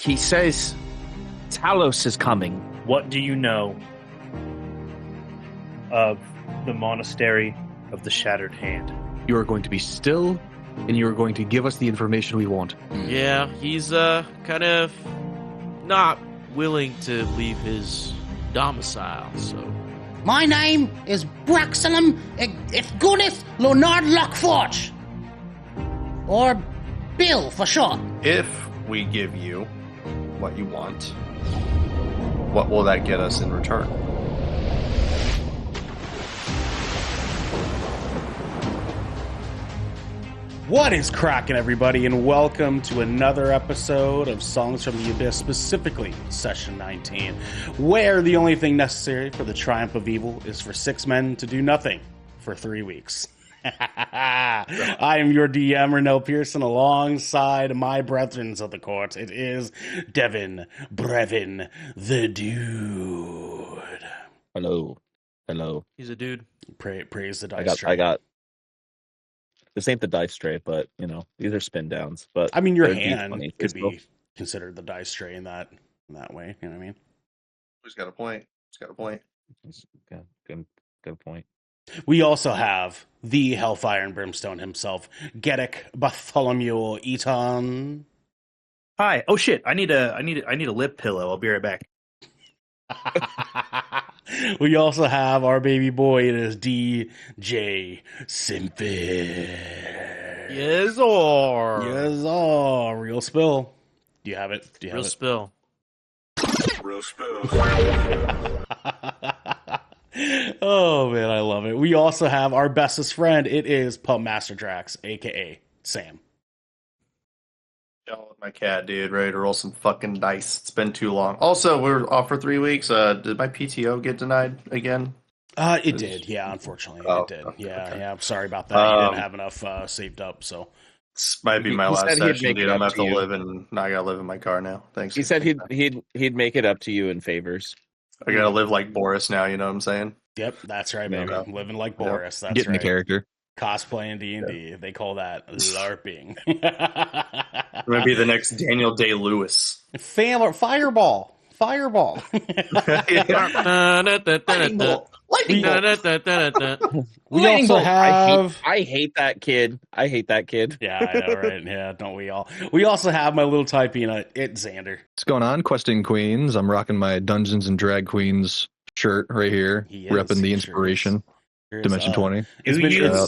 He says Talos is coming. What do you know of the Monastery of the Shattered Hand? You are going to be still, and you are going to give us the information we want. Yeah, he's kind of not willing to leave his domicile, so... My name is Braxilum Ifgunith Leonard Lockforge. Or Bill, for short. If we give you what you want, what will that get us in return? What is cracking, everybody, and welcome to another episode of Songs from the Abyss, specifically Session 19, where the only thing necessary for the triumph of evil is for 6 men to do nothing for 3 weeks. I am your DM, Ernell Pearson, alongside my brethren of the court. It is Devin, Brevin, the dude. Hello. He's a dude. Praise the dice tray. I got. This ain't the dice tray, but these are spin downs. But I mean, your hand could be considered the dice tray in that way. You know what I mean? Who's got a point? Good point. We also have the Hellfire and Brimstone himself, Garrick Bartholomew Eaton. Hi. Oh shit! I need a lip pillow. I'll be right back. We also have our baby boy. It is DJ Simpy. Yes, Real spill. Do you have it? Real spill. Oh man, I love it. We also have our bestest friend. It is Pump Master Drax, aka Sam. Y'all with my cat, dude. Ready to roll some fucking dice. It's been too long. Also, we're off for 3 weeks. Did my PTO get denied again? It did. Yeah, unfortunately, it did. Okay. Yeah. I'm sorry about that. You didn't have enough saved up, so. This might be my He last said he'd session, make dude. it I'm up gonna have to to you. live in. Now I gotta live in my car now. Thanks. He said he'd make it up to you in favors. I gotta live like Boris now. You know what I'm saying? Yep, that's right, baby. Okay. Living like Boris. That's Getting right. the character. Cosplaying D&D. They call that LARPing. I'm gonna be the next Daniel Day-Lewis. Fireball. Lightning bolt. We also have... I hate that kid. Yeah, I know, right? Yeah, don't we all? We also have my little Thai peanut. It's Xander. What's going on, Questing Queens? I'm rocking my Dungeons and Drag Queens shirt right here, He is, repping the he inspiration. Here's, Dimension 20. Do you feel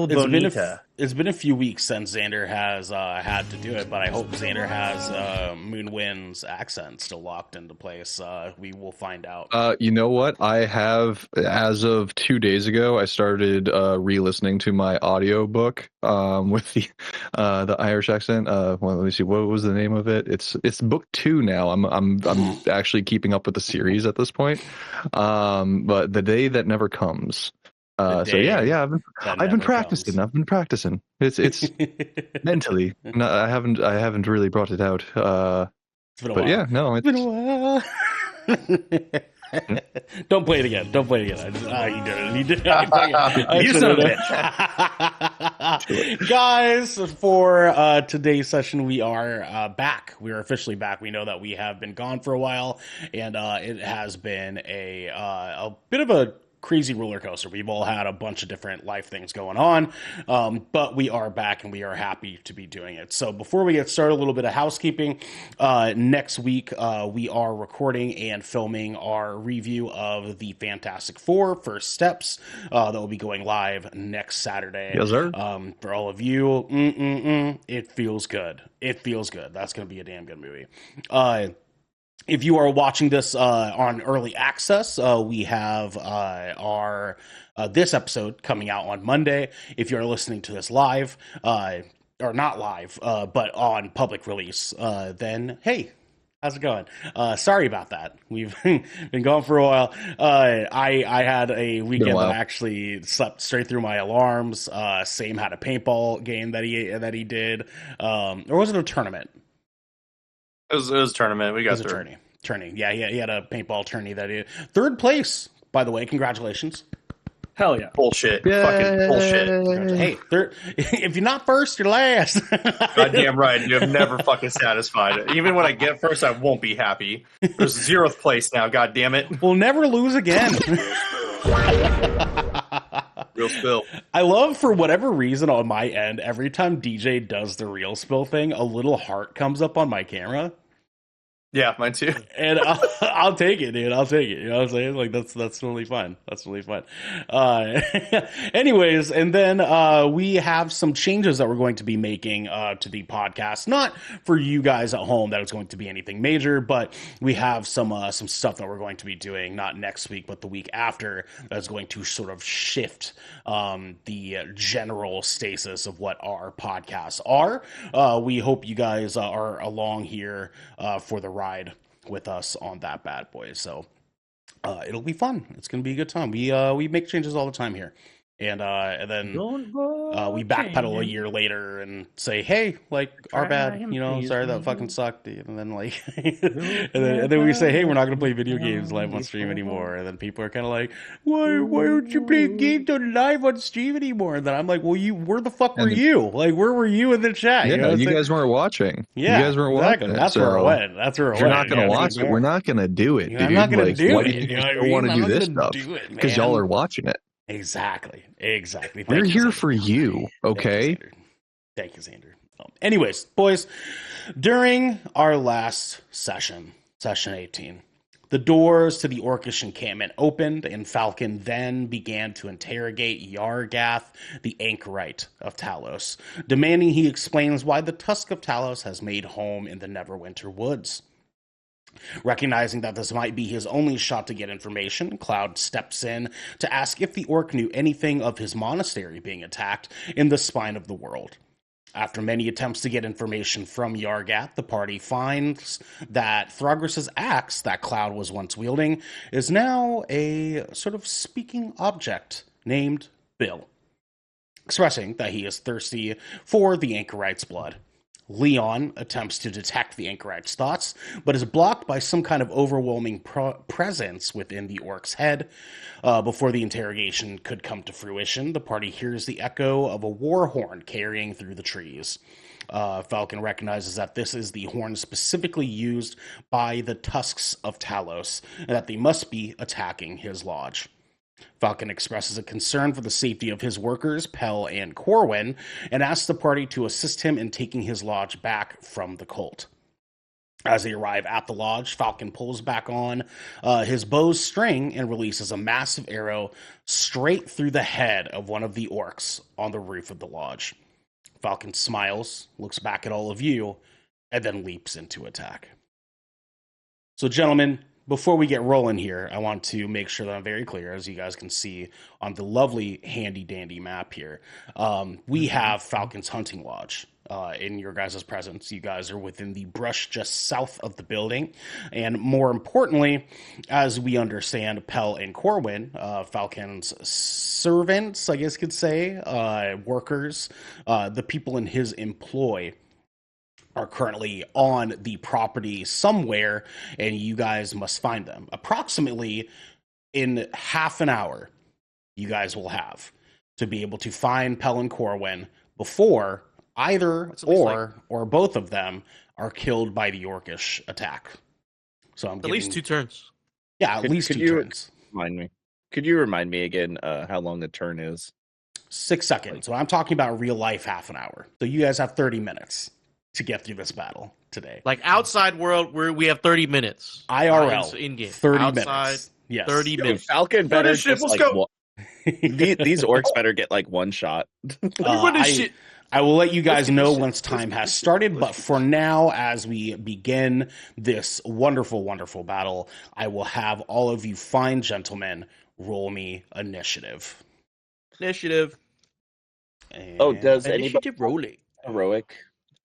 It's bonita? it's been a few weeks since Xander has had to do it, but I hope Xander has Moonwind's accent still locked into place. We will find out. You know what? I have, as of 2 days ago, I started re-listening to my audiobook with the Irish accent. Well, let me see. What was the name of it? It's book 2 now. I'm actually keeping up with the series at this point. But The Day That Never Comes. So yeah, I've been practicing. I've been practicing. It's mentally. No, I haven't really brought it out. It's been a but while. yeah, no, It's been a while. Don't play it again. He did it. You son of a bitch. Guys, for today's session, we are back. We are officially back. We know that we have been gone for a while, and it has been a bit of a crazy roller coaster. We've all had a bunch of different life things going on, but we are back and we are happy to be doing it. So before we get started, a little bit of housekeeping. Next week, we are recording and filming our review of the Fantastic Four First Steps. That will be going live next Saturday. Yes, sir. For all of you, it feels good. That's going to be a damn good movie. If you are watching this on early access, we have our this episode coming out on Monday. If you're listening to this live, or not live, but on public release, then hey, how's it going? Sorry about that. We've been gone for a while. I had a weekend that I actually slept straight through my alarms. Sam had a paintball game that he did. Or was it a tournament? It was a tournament. We got through. Tourney. Yeah, he had a paintball tourney that he did. Third place, by the way. Congratulations. Hell yeah. Bullshit. Yay. Fucking bullshit. Hey, if you're not first, you're last. Goddamn right. You're never fucking satisfied. Even when I get first, I won't be happy. There's 0th place now. God damn it. We'll never lose again. Real spill. I love, for whatever reason on my end, every time DJ does the real spill thing, a little heart comes up on my camera. Yeah, mine too. And I'll take it, dude. I'll take it. You know what I'm saying? Like, that's really fun. That's really fun. Anyways, and then we have some changes that we're going to be making to the podcast. Not for you guys at home that it's going to be anything major, but we have some stuff that we're going to be doing, not next week, but the week after, that's going to sort of shift the general stasis of what our podcasts are. We hope you guys are along here for the ride with us on that bad boy. So it'll be fun. It's gonna be a good time. We make changes all the time here, and then we backpedal a year later and say, hey, like, our bad, you know, sorry that fucking sucked, dude. And then like and then we say, hey, we're not gonna play video games live on stream anymore. And then people are kind of like, why don't you play games on live on stream anymore? And then I'm like, well, where the fuck were you? Like, where were you in the chat? Yeah, you know you guys weren't watching. Yeah, you guys weren't exactly. watching. That's where I went. That's where I If you're went. not gonna watch it, we're not gonna do it, Yeah, dude. I'm not gonna like, do why it. do you You know what I still want mean? to do I'm this not gonna stuff? do it, Because man. y'all are watching it. Exactly. Thank We're you, here Xander. for you, okay? Thank you, Xander. Anyways, boys, during our last session 18, the doors to the Orcish encampment opened, and Falcon then began to interrogate Yargath, the anchorite of Talos, demanding he explains why the Tusk of Talos has made home in the Neverwinter woods. Recognizing that this might be his only shot to get information, Cloud steps in to ask if the orc knew anything of his monastery being attacked in the spine of the world. After many attempts to get information from Yargath, the party finds that Throgrus's axe that Cloud was once wielding is now a sort of speaking object named Bill, expressing that he is thirsty for the anchorite's blood. Leon attempts to detect the anchorite's thoughts, but is blocked by some kind of overwhelming presence within the orc's head. Before the interrogation could come to fruition, the party hears the echo of a war horn carrying through the trees. Falcon recognizes that this is the horn specifically used by the Tusks of Talos, and that they must be attacking his lodge. Falcon expresses a concern for the safety of his workers, Pell and Corwin, and asks the party to assist him in taking his lodge back from the cult. As they arrive at the lodge, Falcon pulls back on his bow's string and releases a massive arrow straight through the head of one of the orcs on the roof of the lodge. Falcon smiles, looks back at all of you, and then leaps into attack. So, gentlemen, before we get rolling here, I want to make sure that I'm very clear, as you guys can see on the lovely handy-dandy map here. We have Falcon's Hunting Lodge in your guys' presence. You guys are within the brush just south of the building. And more importantly, as we understand, Pell and Corwin, Falcon's servants, I guess you could say, workers, the people in his employ, are currently on the property somewhere, and you guys must find them. Approximately in half an hour, you guys will have to be able to find Pell and Corwin before either or both of them are killed by the Orcish attack. So I'm At least 2 turns. Yeah, at least 2 turns. Could you remind me again how long the turn is? 6 seconds. So I'm talking about real life half an hour. So you guys have 30 minutes to get through this battle today. Like outside world, we have 30 minutes. IRL, in game. 30 outside, minutes. Yes. 30 minutes. Falcon better Finish it, just let's like go. these orcs better get like one shot. I will let you guys know once time has started, but for now, as we begin this wonderful, wonderful battle, I will have all of you fine gentlemen roll me initiative. Initiative. Oh, does anybody Initiative rolling. heroic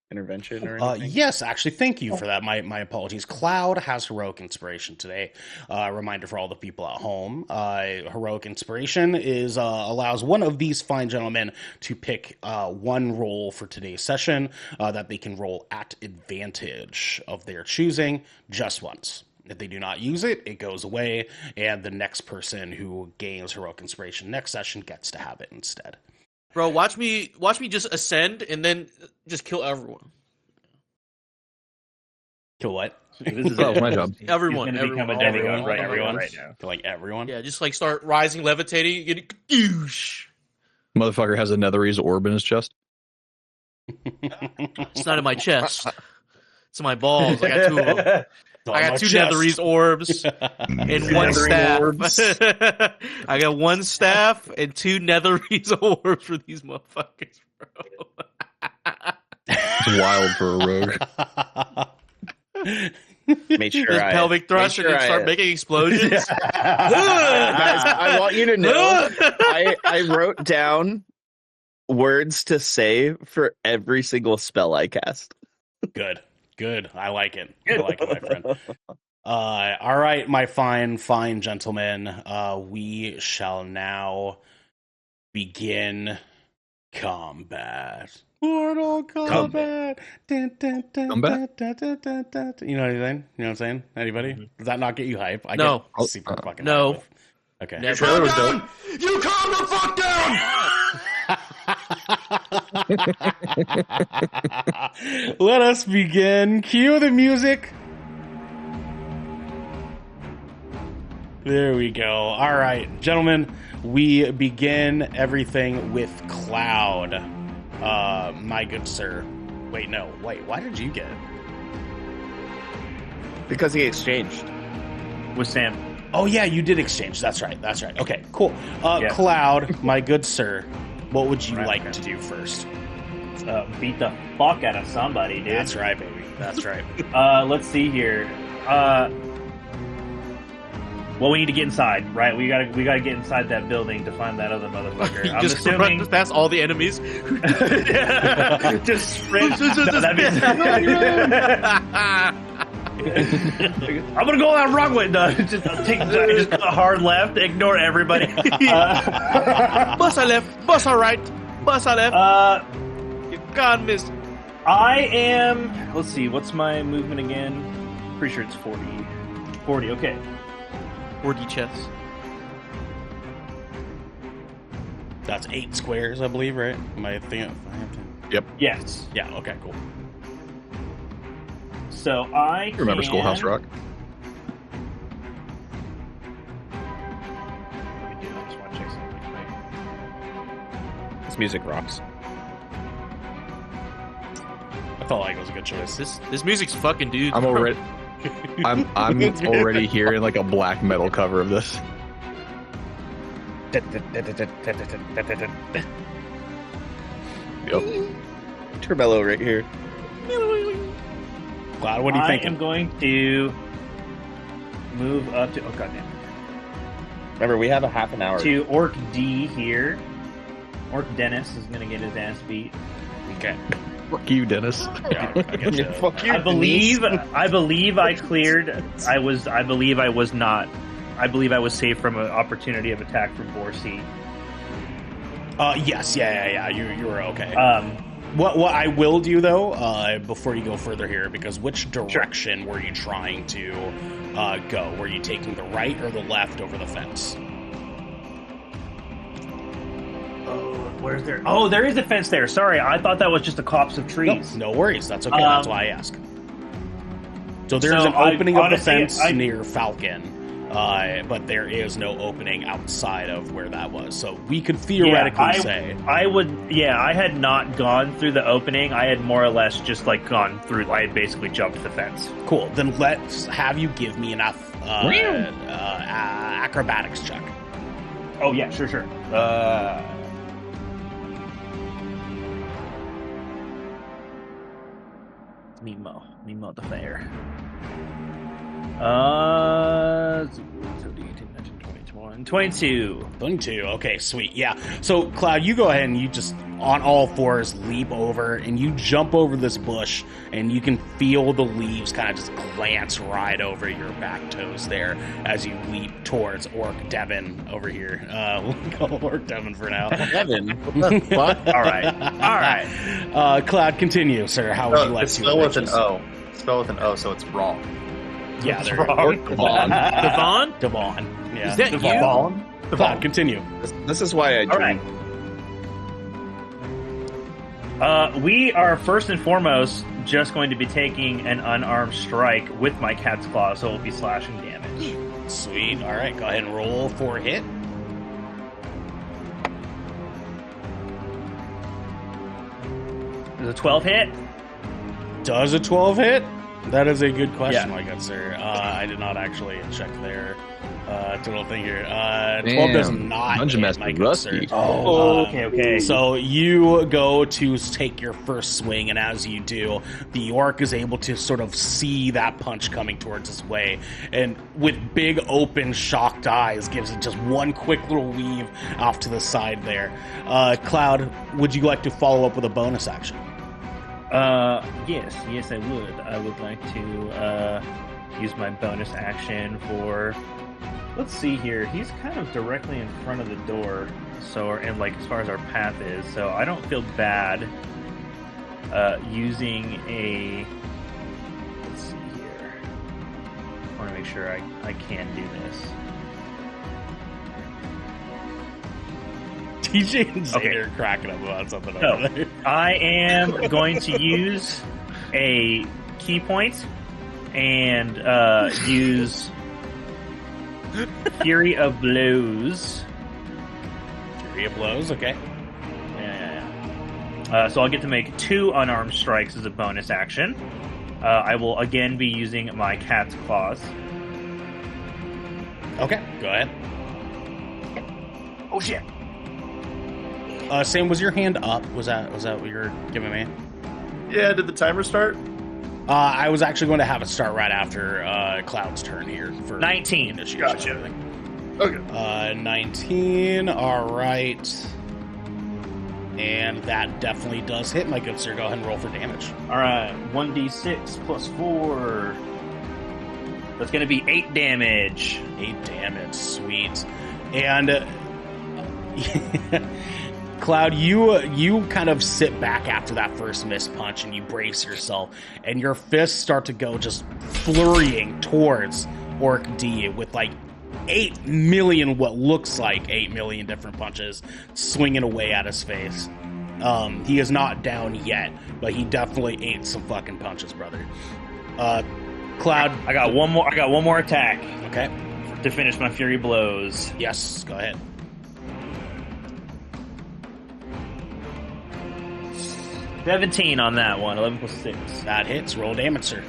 intervention or anything? Yes, actually, thank you for that. My apologies. Cloud has heroic inspiration today. Reminder for all the people at home: heroic inspiration is allows one of these fine gentlemen to pick one roll for today's session that they can roll at advantage of their choosing, just once. If they do not use it, it goes away, and the next person who gains heroic inspiration next session gets to have it instead. Bro, watch me just ascend and then just kill everyone. Kill what? This is That was my job. Everyone, He's gonna become a everyone. demigod Everyone? right now. Like everyone? Yeah, just like start rising, levitating, getting douche. Motherfucker has a Netherese orb in his chest. It's not in my chest. It's in my balls. I got two of them. I got two chest. Netherese orbs and one staff. I got one staff and two Netherese orbs for these motherfuckers, bro. It's wild for a rogue. Make sure This pelvic thrust and then start making explosions. Guys, I want you to know I wrote down words to say for every single spell I cast. Good. I like it. I like it, my friend. All right, my fine gentlemen. We shall now begin combat. Mortal Kombat. Dun, dun, dun, Combat? dun, dun, dun, dun, dun. You know anything? You know what I'm saying? Anybody? Does that not get you hype? I No. get super fucking No. hype. Okay. Never. Trailer was dope. You calm the fuck down! Let us begin. Cue the music. There we go. All right, gentlemen, we begin everything with Cloud. My good sir. Wait, why did you get it? Because he exchanged. With Sam. Oh, yeah, you did exchange. That's right. Okay, cool. Yeah. Cloud, my good sir, what would you Right, like okay. to do first? Beat the fuck out of somebody, dude. That's right, baby. That's right. Let's see here. Well, we need to get inside, right? We gotta get inside that building to find that other motherfucker. You I'm just assuming run past all the enemies. just sprint. That'd be- I'm gonna go that wrong way. No, just go a hard left. Ignore everybody. Bus I left. Bus I right. Bus I left. You gone, miss. I am. Let's see. What's my movement again? Pretty sure it's 40. 40. Okay. 4D chess. That's 8 squares, I believe, right? Am I thinking? Yes. Yeah, okay, cool. So I Remember can... Schoolhouse Rock? Let me do that. I just want to check something quick. This music rocks. I felt like it was a good choice. This music's fucking dude. I'm already already hearing like a black metal cover of this. Yep. Turbello right here. Cloud, what do you I think? am going to move up to... Oh, goddamn. Remember, we have a half an hour. To Orc D here. Orc Dennis is going to get his ass beat. Okay. Fuck you, Dennis. Yeah, I get you. Fuck you, I believe Denise. I cleared. I believe I was not. I believe I was saved from an opportunity of attack from Borsi. Yes, yeah. You were okay. What I will do though, before you go further here, because which direction were you trying to go? Were you taking the right or the left over the fence? Where's there? Oh, there is a fence there. Sorry, I thought that was just a copse of trees. No worries. That's okay. That's why I ask. So there's an opening of the fence near Falcon, but there is no opening outside of where that was. So we could theoretically say I had not gone through the opening. I had more or less just like gone through. I had basically jumped the fence. Cool. Then let's have you give me enough acrobatics check. Oh yeah, sure. Mimo the fair. 22. 22. Okay, sweet. Yeah. So, Cloud, you go ahead and you just, on all fours, leap over, and you jump over this bush, and you can feel the leaves kind of just glance right over your back toes there as you leap towards Orc Devin over here. We'll call Orc Devin for now. Devin? What the fuck? All right. Cloud, continue, sir. How would you like it's to spelled with approach an this? O. It's spelled with an O, so it's wrong. Yeah, What's there wrong? Devon. Devon? Devon. Yeah. Is that you? Devon? Cloud, continue. This is why I All right. drink. We are first and foremost just going to be taking an unarmed strike with my cat's claw, so it'll be slashing damage. Sweet. All right, go ahead and roll for a hit. Does a 12 hit? Does a 12 hit? That is a good question, Yeah. my good sir. I did not actually check their total thing here. 12 does not Dungeon hit, Master my good Rusty. sir. Okay. So you go to take your first swing, and as you do, the orc is able to sort of see that punch coming towards his way, and with big open shocked eyes gives it just one quick little weave off to the side there. Cloud, would you like to follow up with a bonus action? Yes, I would. I would like to use my bonus action for. Let's see here. He's kind of directly in front of the door, so and like as far as our path is, so I don't feel bad using a. Let's see here. I want to make sure I can do this. TJ and Xander Okay. are cracking up about something So, over there. I am going to use a key point and use Fury of Blows. Fury of blows, okay. Yeah. So I'll get to make 2 unarmed strikes as a bonus action. I will again be using my cat's claws. Okay, go ahead. Oh shit! Sam, was your hand up? Was that what you were giving me? Yeah, did the timer start? I was actually going to have it start right after Cloud's turn here. For 19. initiation. Gotcha. Okay. 19, alright. And that definitely does hit, my good sir. Go ahead and roll for damage. Alright, 1d6 plus 4. That's going to be 8 damage. 8 damage, sweet. And Cloud, you kind of sit back after that first missed punch and you brace yourself, and your fists start to go just flurrying towards Orc D with like 8 million, what looks like 8 million different punches swinging away at his face. He is not down yet, but he definitely ate some fucking punches, brother. Cloud, I got one more attack okay? to finish my Fury Blows. Yes, go ahead. 17 on that one. 11 plus 6. That hits. Roll damage, sir.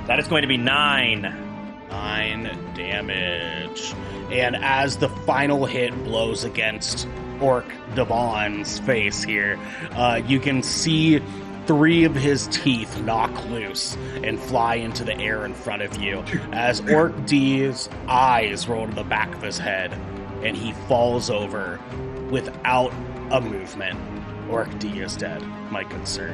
That is going to be 9. 9 damage. And as the final hit blows against Orc Devon's face here, you can see 3 of his teeth knock loose and fly into the air in front of you as Orc D's eyes roll to the back of his head and he falls over without a movement. Orc D is dead, my good sir.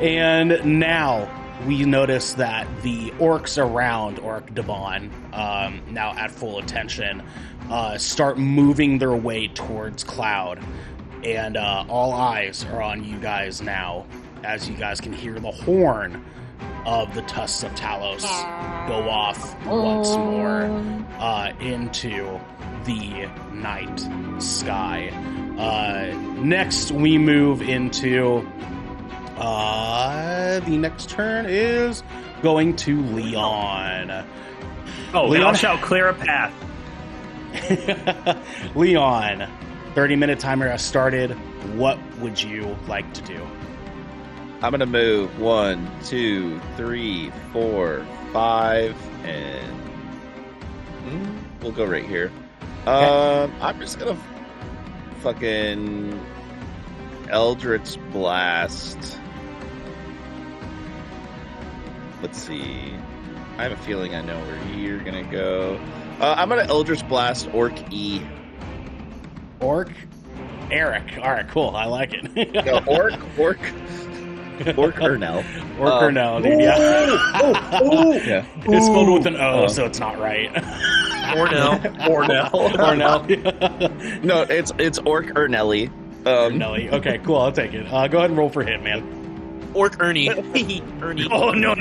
And now we notice that the orcs around Orc Devon, now at full attention, start moving their way towards Cloud. And all eyes are on you guys now, as you guys can hear the horn of the Tusks of Talos go off once more into the night sky. Next, we move into the next turn is going to Leon. Oh, Leon- thou shalt clear a path. Leon, 30-minute timer has started. What would you like to do? I'm gonna move 1, 2, 3, 4, 5, and we'll go right here. I'm just gonna fucking Eldritch Blast. Let's see. I have a feeling I know where you're gonna go. I'm gonna Eldritch Blast Orc E. Orc? Eric. All right, cool. I like it. No, Orc Ernell. Orc Ernell, dude. Yeah. Yeah. It's spelled with an O, so it's not right. Ornell. Ornell. No, it's Orc Ernelli. Nelly. Okay, cool. I'll take it. Go ahead and roll for hit, man. Orc Ernie. Ernie. Oh no.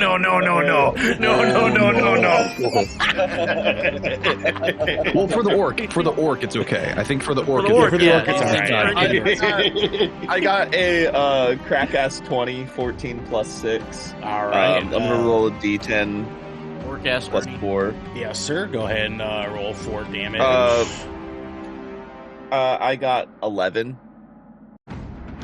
Well, for the orc, it's okay. I think for the orc, it's all right. I got a crack ass 20, 14 plus 6. All right. I'm gonna roll a d10 Orc ass plus Ernie. 4. Yes, sir. Go ahead and roll 4 damage. I got 11.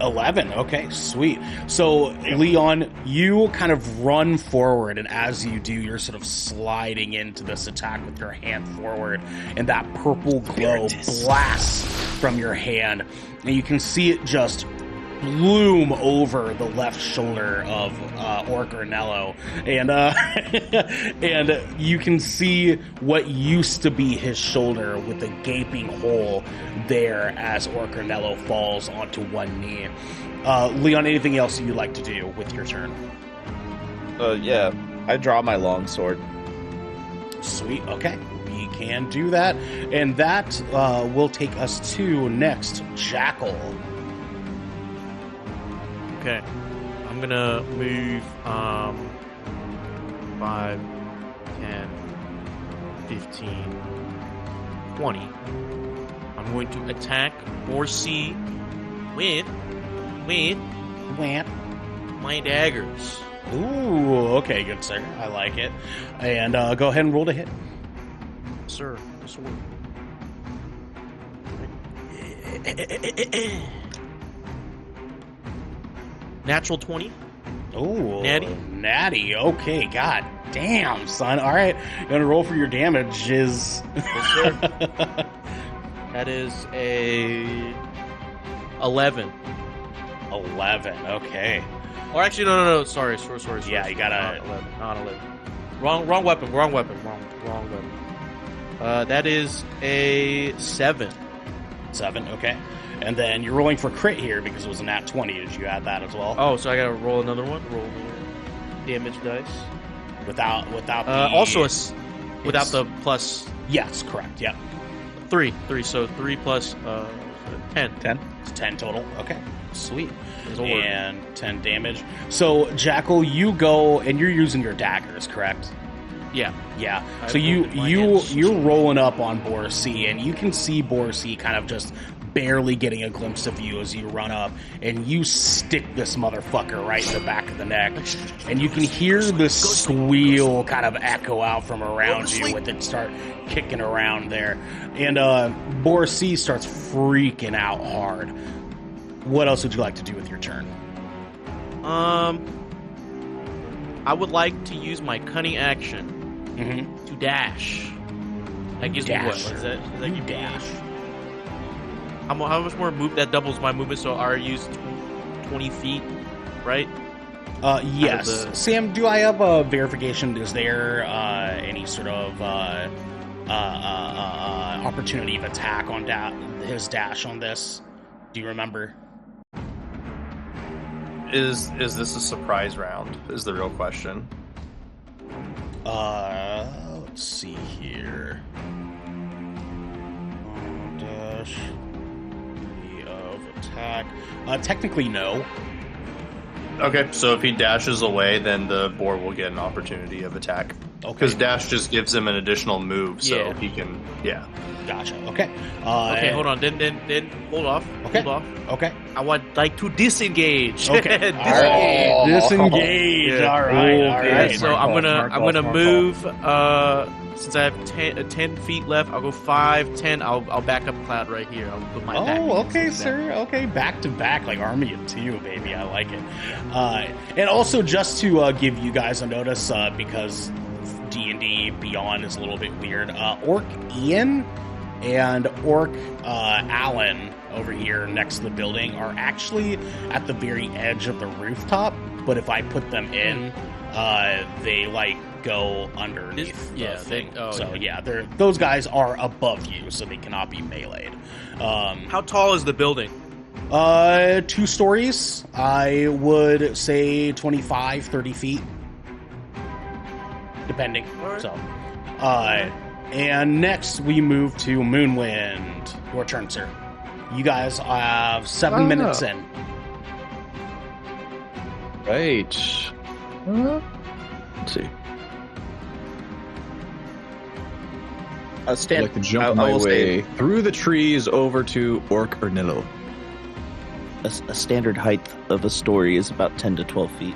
11. Okay, sweet. So, Leon, you kind of run forward, and as you do, you're sort of sliding into this attack with your hand forward, and that purple glow blasts from your hand, and you can see it just bloom over the left shoulder of Orc Ernell, and and you can see what used to be his shoulder with a gaping hole there as Orc Ernell falls onto one knee. Leon, anything else you'd like to do with your turn? Yeah, I draw my longsword. Sweet. Okay, we can do that, and that will take us to next Jackal. Okay. I'm gonna move 5, 10, 15, 20. I'm going to attack Borsey with my daggers. Ooh, okay, good sir. I like it. And go ahead and roll to hit. Sir, sword. Natural 20. Ooh, Natty. Okay, god damn, son. All right, gonna roll for your damage. Is Yes, sir. That is a 11. 11. Okay. Or actually, no. Sorry. Yeah, you gotta- not 11. Wrong weapon. Wrong weapon. That is a 7. 7. Okay. And then you're rolling for crit here because it was a nat 20. Did you add that as well? Oh, so I gotta roll another one. Roll the damage dice. Without the Also, without the plus yes, correct. Yep. 3. So 3 plus 10. 10. It's 10 total. Okay. Sweet. Sword. And 10 damage. So Jackal, you go and you're using your daggers, correct? Yeah. Yeah. I So you're rolled my hands. rolling up on Borsey, and you can see Borsey kind of just barely getting a glimpse of you as you run up, and you stick this motherfucker right in the back of the neck, and you can hear the squeal kind of echo out from around you with it start kicking around there, and Borsey starts freaking out hard. What else would you like to do with your turn? I would like to use my cunning action to dash. That gives me what? Dash. Does that give me dash. How much more move? That doubles my movement, so I use 20 feet, right? Yes. Out of the- Sam, do I have a verification? Is there any sort of opportunity of attack on his dash on this? Do you remember? Is this a surprise round? Is the real question. Let's see here. Dash of attack. Technically, no. Okay, so if he dashes away, then the boar will get an opportunity of attack. Okay. Because dash just gives him an additional move, so Yeah. he can. Yeah. Gotcha. Okay. Okay, hold on. Then hold off. Okay. Hold off. Okay. I would like to disengage. Okay. Disengage. Disengage. Yeah. All right. All Okay. right. So I'm gonna Mark off. move. Since I have 10 feet left, I'll go 5, 10. I'll back up Cloud right here. I'll put my back Oh, against okay, his back. sir. Okay, back to back, like Army of Two, baby. I like it. And also, just to give you guys a notice, because D&D Beyond is a little bit weird. Orc Ian and Orc Alan over here next to the building are actually at the very edge of the rooftop. But if I put them in, they like go underneath. Yeah, the thing. So yeah. those guys are above you, so they cannot be meleeed. How tall is the building? 2 stories. I would say 25, 30 feet. Depending. Alright. So, and next we move to Moonwind. Your turn, sir. You guys have 7 minutes in. Right. Let's see. I'd like to jump my way through the trees over to Orc Ernell. A standard height of a story is about 10 to 12 feet.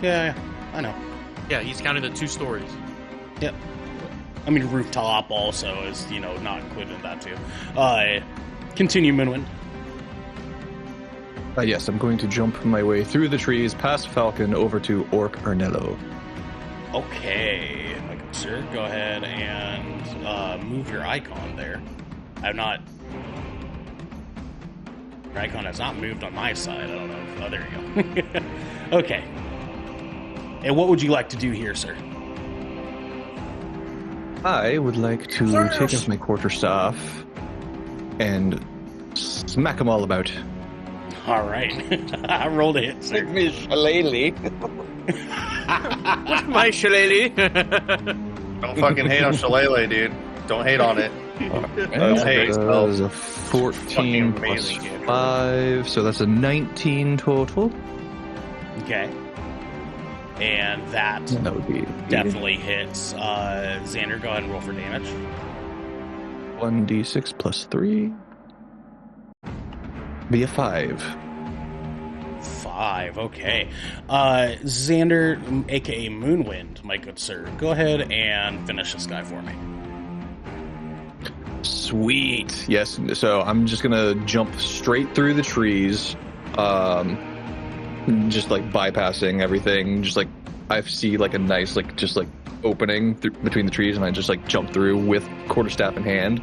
Yeah, I know. Yeah, he's counting the 2 stories. Yep. I mean, rooftop also is, not included in that too. Continue, Moonwind. Yes, I'm going to jump my way through the trees, past Falcon, over to Orc Ernell. Okay, my good sir, go ahead and move your icon there. Your icon has not moved on my side. I don't know. Oh, there you go. Okay. And what would you like to do here, sir? I would like to take up my quarterstaff and smack them all about. All right. I rolled a hit, sir. me shillelagh. My shillelagh. Don't fucking hate on shillelagh, dude. Don't hate on it. That is a 14 plus 5, so that's a 19 total. Okay. And that would be definitely hits. Xander, go ahead and roll for damage. 1d6 plus 3. Be a 5. 5, okay. Xander, aka Moonwind, my good sir, go ahead and finish this guy for me. Sweet. Yes, so I'm just gonna jump straight through the trees, just like bypassing everything. Just like I see like a nice opening between the trees, and I just like jump through with quarterstaff in hand,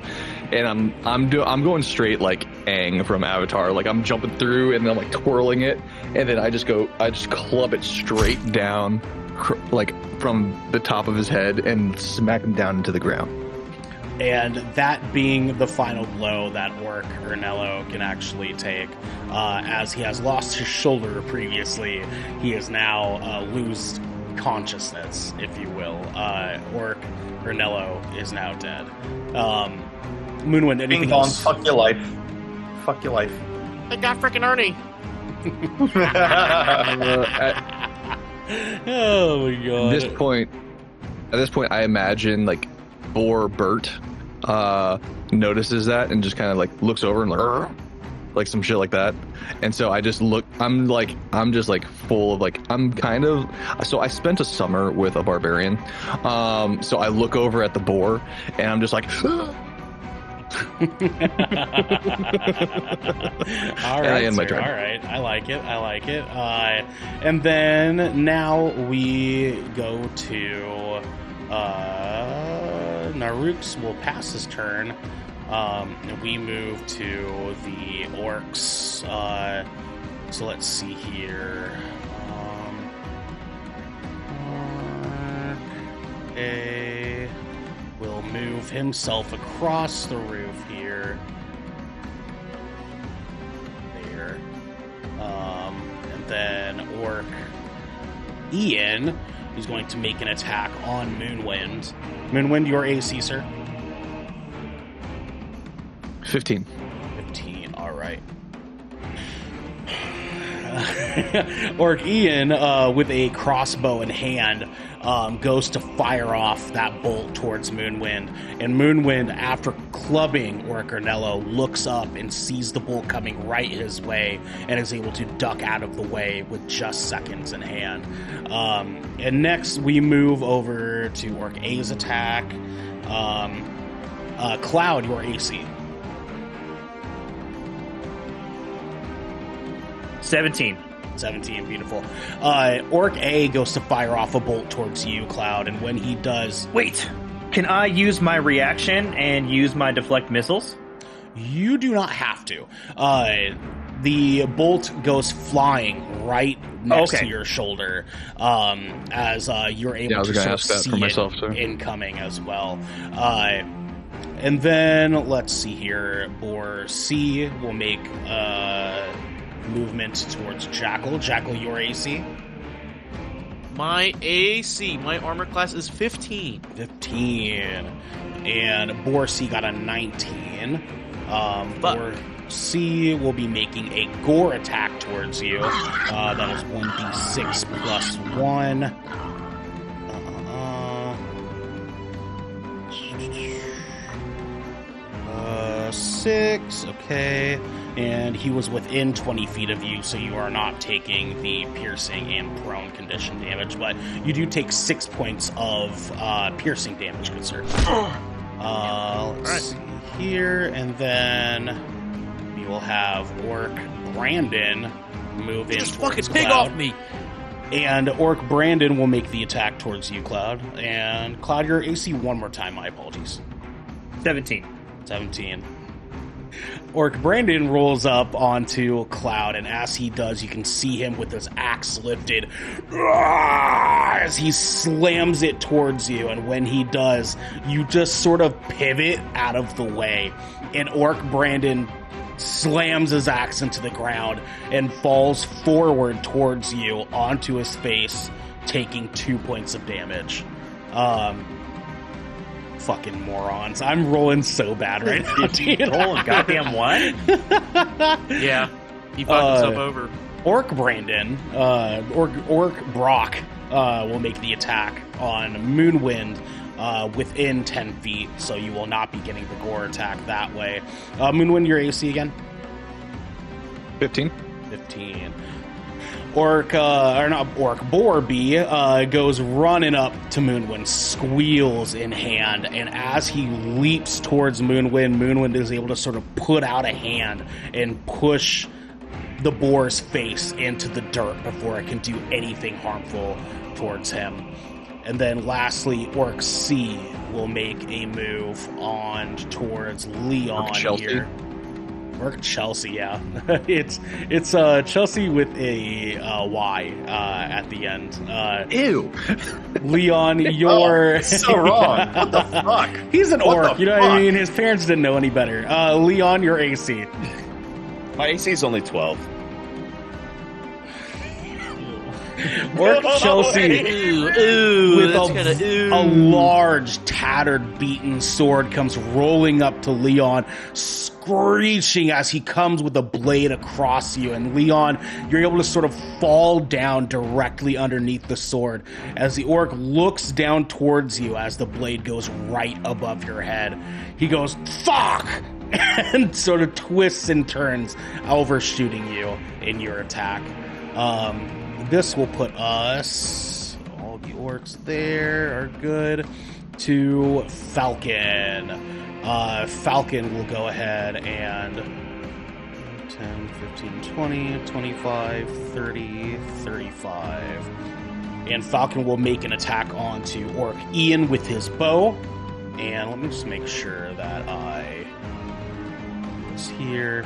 and I'm going straight like Aang from Avatar. Like I'm jumping through and then I'm like twirling it, and then I just club it straight down, like from the top of his head, and smack him down into the ground. And that being the final blow that Orc Ernell can actually take, as he has lost his shoulder previously, he is now lose consciousness, if you will. Orc Ernell is now dead. Moonwind, anything else? Fuck your life. Fuck your life. I got frickin' Ernie. Oh my god. At this point, I imagine like or Bert notices that and just kind of like looks over and like some shit like that, and so I just look. I'm just like full of like so I spent a summer with a barbarian, so I look over at the boar and I'm just like all right, my turn. All right, I like it. And then now we go to Naruk's will pass his turn. And we move to the orcs. So let's see here. A will move himself across the roof here. There. And then Orc Ian is going to make an attack on Moonwind. Moonwind, your AC, sir. 15. 15, all right. Orc Ian, with a crossbow in hand, goes to fire off that bolt towards Moonwind. And Moonwind, after clubbing Orc Ernell, looks up and sees the bolt coming right his way and is able to duck out of the way with just seconds in hand. And next, we move over to Orc A's attack. Cloud, your AC. 17, beautiful. Orc A goes to fire off a bolt towards you, Cloud, and when he does... Wait! Can I use my reaction and use my deflect missiles? You do not have to. The bolt goes flying right next to your shoulder, as you're able to sort of see it incoming as well. And then, let's see here, Boar C will make... movement towards Jackal. Jackal, your AC? My AC, my armor class is 15. 15. and Borsi got a 19. Borsi will be making a gore attack towards you. That is 1d6 plus 1. 6, okay. And he was within 20 feet of you, so you are not taking the piercing and prone condition damage, but you do take 6 points of piercing damage, good sir. Let's see here, and then we will have Orc Brandon move in. Just fucking towards pig Cloud. off me. And Orc Brandon will make the attack towards you, Cloud. And Cloud, your AC one more time, my apologies. 17. 17. Orc Brandon rolls up onto Cloud, and as he does, you can see him with his axe lifted as he slams it towards you. And when he does, you just sort of pivot out of the way, and Orc Brandon slams his axe into the ground and falls forward towards you onto his face, taking 2 points of damage. Fucking morons. I'm rolling so bad right now, dude. Rolling goddamn what? Yeah, he fucked himself over. Orc Brandon, Orc Brock will make the attack on Moonwind within 10 feet, so you will not be getting the gore attack that way. Moonwind, your AC again? 15. 15. Borby goes running up to Moonwind, squeals in hand, and as he leaps towards Moonwind, Moonwind is able to sort of put out a hand and push the boar's face into the dirt before it can do anything harmful towards him. And then lastly, Orc C will make a move on towards Leon here. Orc Chelsea, yeah. it's Chelsea with a Y at the end. Ew. Leon, you're so wrong. What the fuck? He's an orc, you know what I mean? His parents didn't know any better. Leon, your AC. My AC is only 12. Orc Chelsea with a large, tattered, beaten sword comes rolling up to Leon, screeching as he comes with a blade across you. And Leon, you're able to sort of fall down directly underneath the sword as the orc looks down towards you as the blade goes right above your head. He goes, "Fuck!" and sort of twists and turns, overshooting you in your attack. This will put us, all the orcs there are good, to Falcon. Falcon will go ahead and 10, 15, 20, 25, 30, 35. And Falcon will make an attack onto Orc Ian with his bow. And let me just make sure that I was here.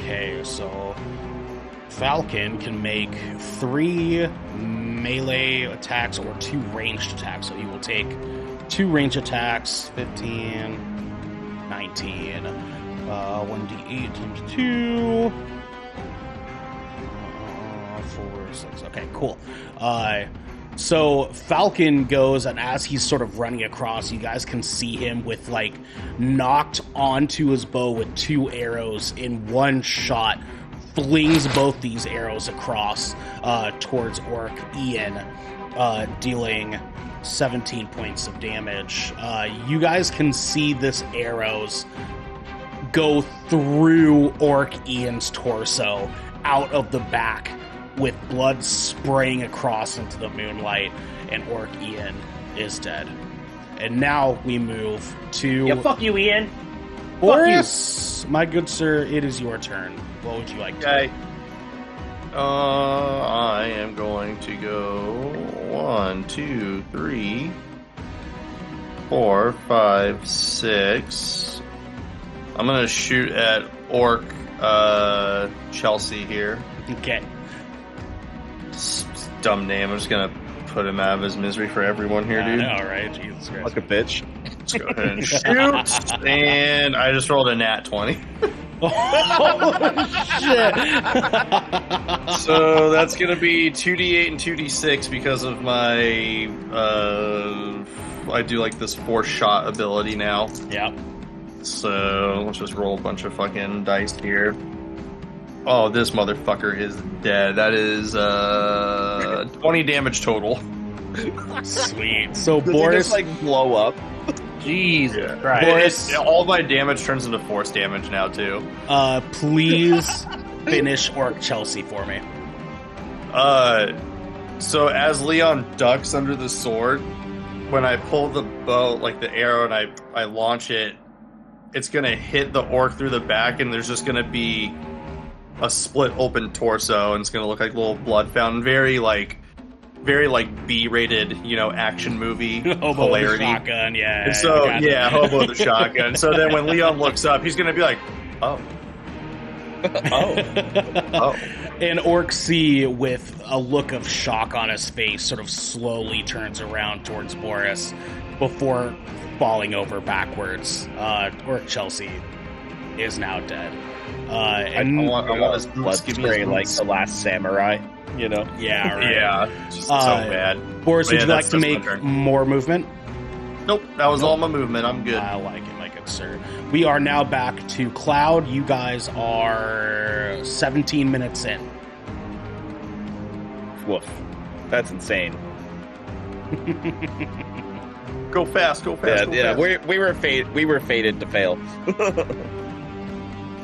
Okay, so Falcon can make 3 melee attacks or 2 ranged attacks. So he will take 2 ranged attacks, 15, 19, 1d8 times 2, 4, 6. Okay, cool. So Falcon goes, and as he's sort of running across, you guys can see him with like knocked onto his bow with 2 arrows in one shot, flings both these arrows across towards Orc Ian, dealing 17 points of damage. You guys can see this arrows go through Orc Ian's torso, out of the back, with blood spraying across into the moonlight, and Orc Ian is dead. And now we move to... Yeah, fuck you, Ian. Boris, my good sir, it is your turn. What would you like to do? I am going to go 1, 2, 3, 4, 5, 6. I'm going to shoot at Orc Chelsea here. Okay. Dumb name. I'm just gonna put him out of his misery for everyone here, dude. I know, right? Jesus Christ. Like a bitch. Let's go ahead and shoot. And I just rolled a nat 20. Shit. So that's going to be 2d8 and 2d6 because of my... I do like this 4-shot ability now. Yeah. So let's just roll a bunch of fucking dice here. Oh, this motherfucker is dead. That is 20 damage total. Sweet. So Does Boris, he just, like, blow up? Jesus Christ. Boris, All my damage turns into force damage now too. please finish Orc Chelsea for me. So as Leon ducks under the sword, when I pull the bow, like the arrow, and I launch it, it's gonna hit the orc through the back, and there's just gonna be a split open torso, and it's gonna look like a little blood fountain. Very B-rated, action movie Hobo with a shotgun, yeah. And so I got it. hobo with a shotgun. So then when Leon looks up, he's gonna be like, oh. And Orc C, with a look of shock on his face, sort of slowly turns around towards Boris before falling over backwards. Orc Chelsea is now dead. I want his blood spray like the Last Samurai, Yeah, right. Yeah, just so bad. Boris, But would you like that's to my make turn. more movement? Nope, that was all my movement. I'm good. I like it, my good sir. We are now back to Cloud. You guys are 17 minutes in. Woof. That's insane. Go fast, go fast. go Yeah, fast. we were fated to fail.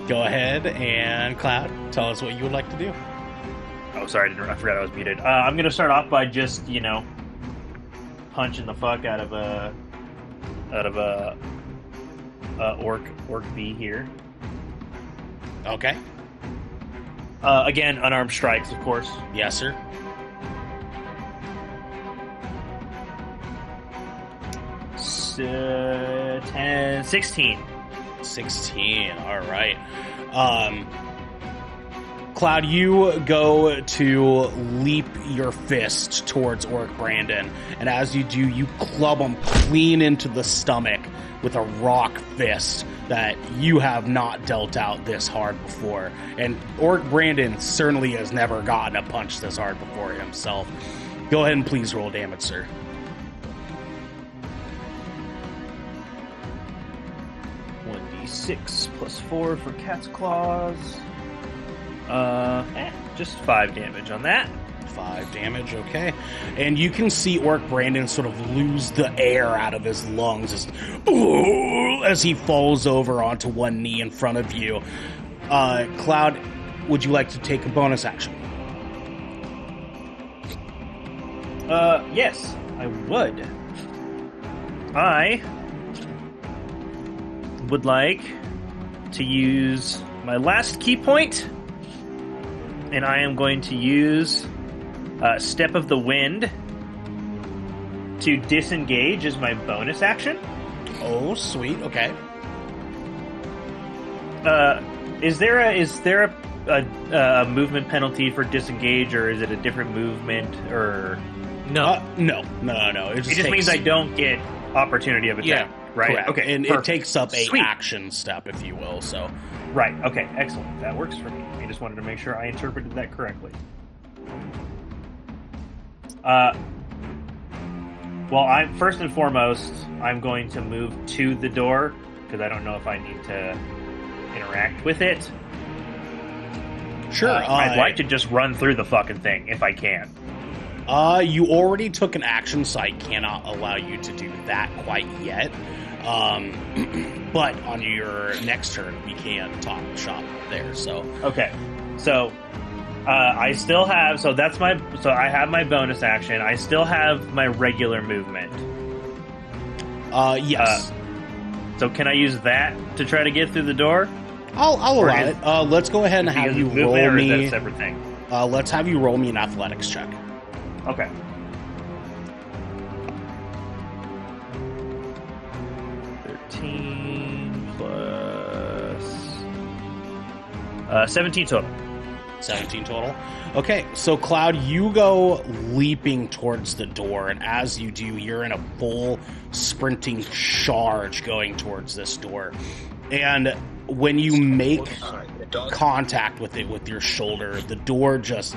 Go ahead and Cloud, tell us what you would like to do. Oh, sorry, I forgot I was muted. I'm going to start off by just, punching the fuck out of a orc B here. Okay. Again, unarmed strikes, of course. Yes, sir. So, 10, 16. 16. All right. Cloud, you go to leap your fist towards Orc Brandon, and as you do, you club him clean into the stomach with a rock fist that you have not dealt out this hard before. And Orc Brandon certainly has never gotten a punch this hard before himself. Go ahead and please roll damage, sir. D6 plus 4 for cat's claws. Just 5 damage on that. 5 damage, okay. And you can see Orc Brandon sort of lose the air out of his lungs as he falls over onto one knee in front of you. Cloud, would you like to take a bonus action? Yes, I would. I would like to use my last key point, and I am going to use Step of the Wind to disengage as my bonus action. Oh, sweet. Okay. Is there a movement penalty for disengage, or is it a different movement, or No. No. It just means I don't get opportunity of attack? Yeah, Right. correct. Okay. And perfect. it takes up a Sweet. action step, if you will. So, Right. Okay. Excellent. That works for me. I just wanted to make sure I interpreted that correctly. Well, I'm first and foremost, I'm going to move to the door because I don't know if I need to interact with it. sure. I'd like to just run through the fucking thing if I can. You already took an action, so I cannot allow you to do that quite yet. But on your next turn, we can talk shop there. So, Okay. So I still have so I have my bonus action. I still have my regular movement. yes, So can I use that to try to get through the door? I'll allow or it. Let's go ahead and have Because you it's movement, roll or is that a me. separate thing? Let's have you roll me an athletics check. Okay. Plus 17 total. 17 total. Okay, so Cloud, you go leaping towards the door, and as you do, you're in a full sprinting charge going towards this door. And when you make contact with it with your shoulder, the door just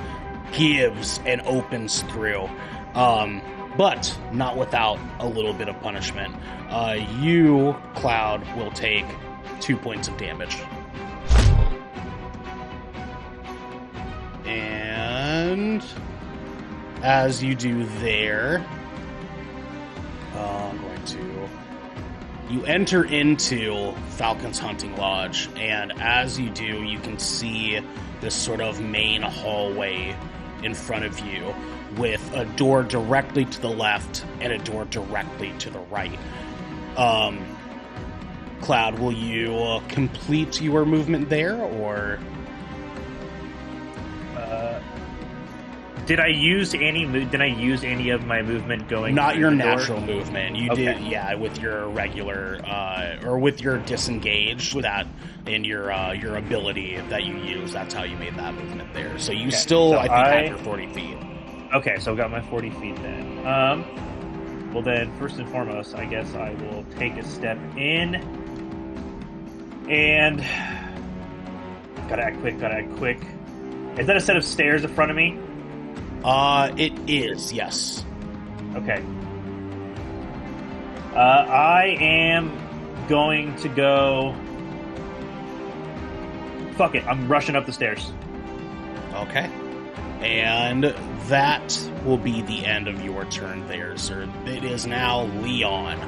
gives and opens through. But not without a little bit of punishment. You, Cloud, will take 2 points of damage. And as you do there, I'm going to... You enter into Falcon's Hunting Lodge, and as you do, you can see this sort of main hallway in front of you with a door directly to the left and a door directly to the right. Cloud, will you complete your movement there, or... Did I use any of my movement going? Not your the natural door? movement. You Okay. did, yeah, with your regular or with your disengage that in your ability that you use. That's how you made that movement there. So you still, So I think, have your 40 feet. Okay, so I've got my 40 feet then. Well then, first and foremost, I guess I will take a step in and gotta act quick. Is that a set of stairs in front of me? It is, yes. Okay. I am going to go... Fuck it, I'm rushing up the stairs. Okay. And that will be the end of your turn there, sir. It is now Leon.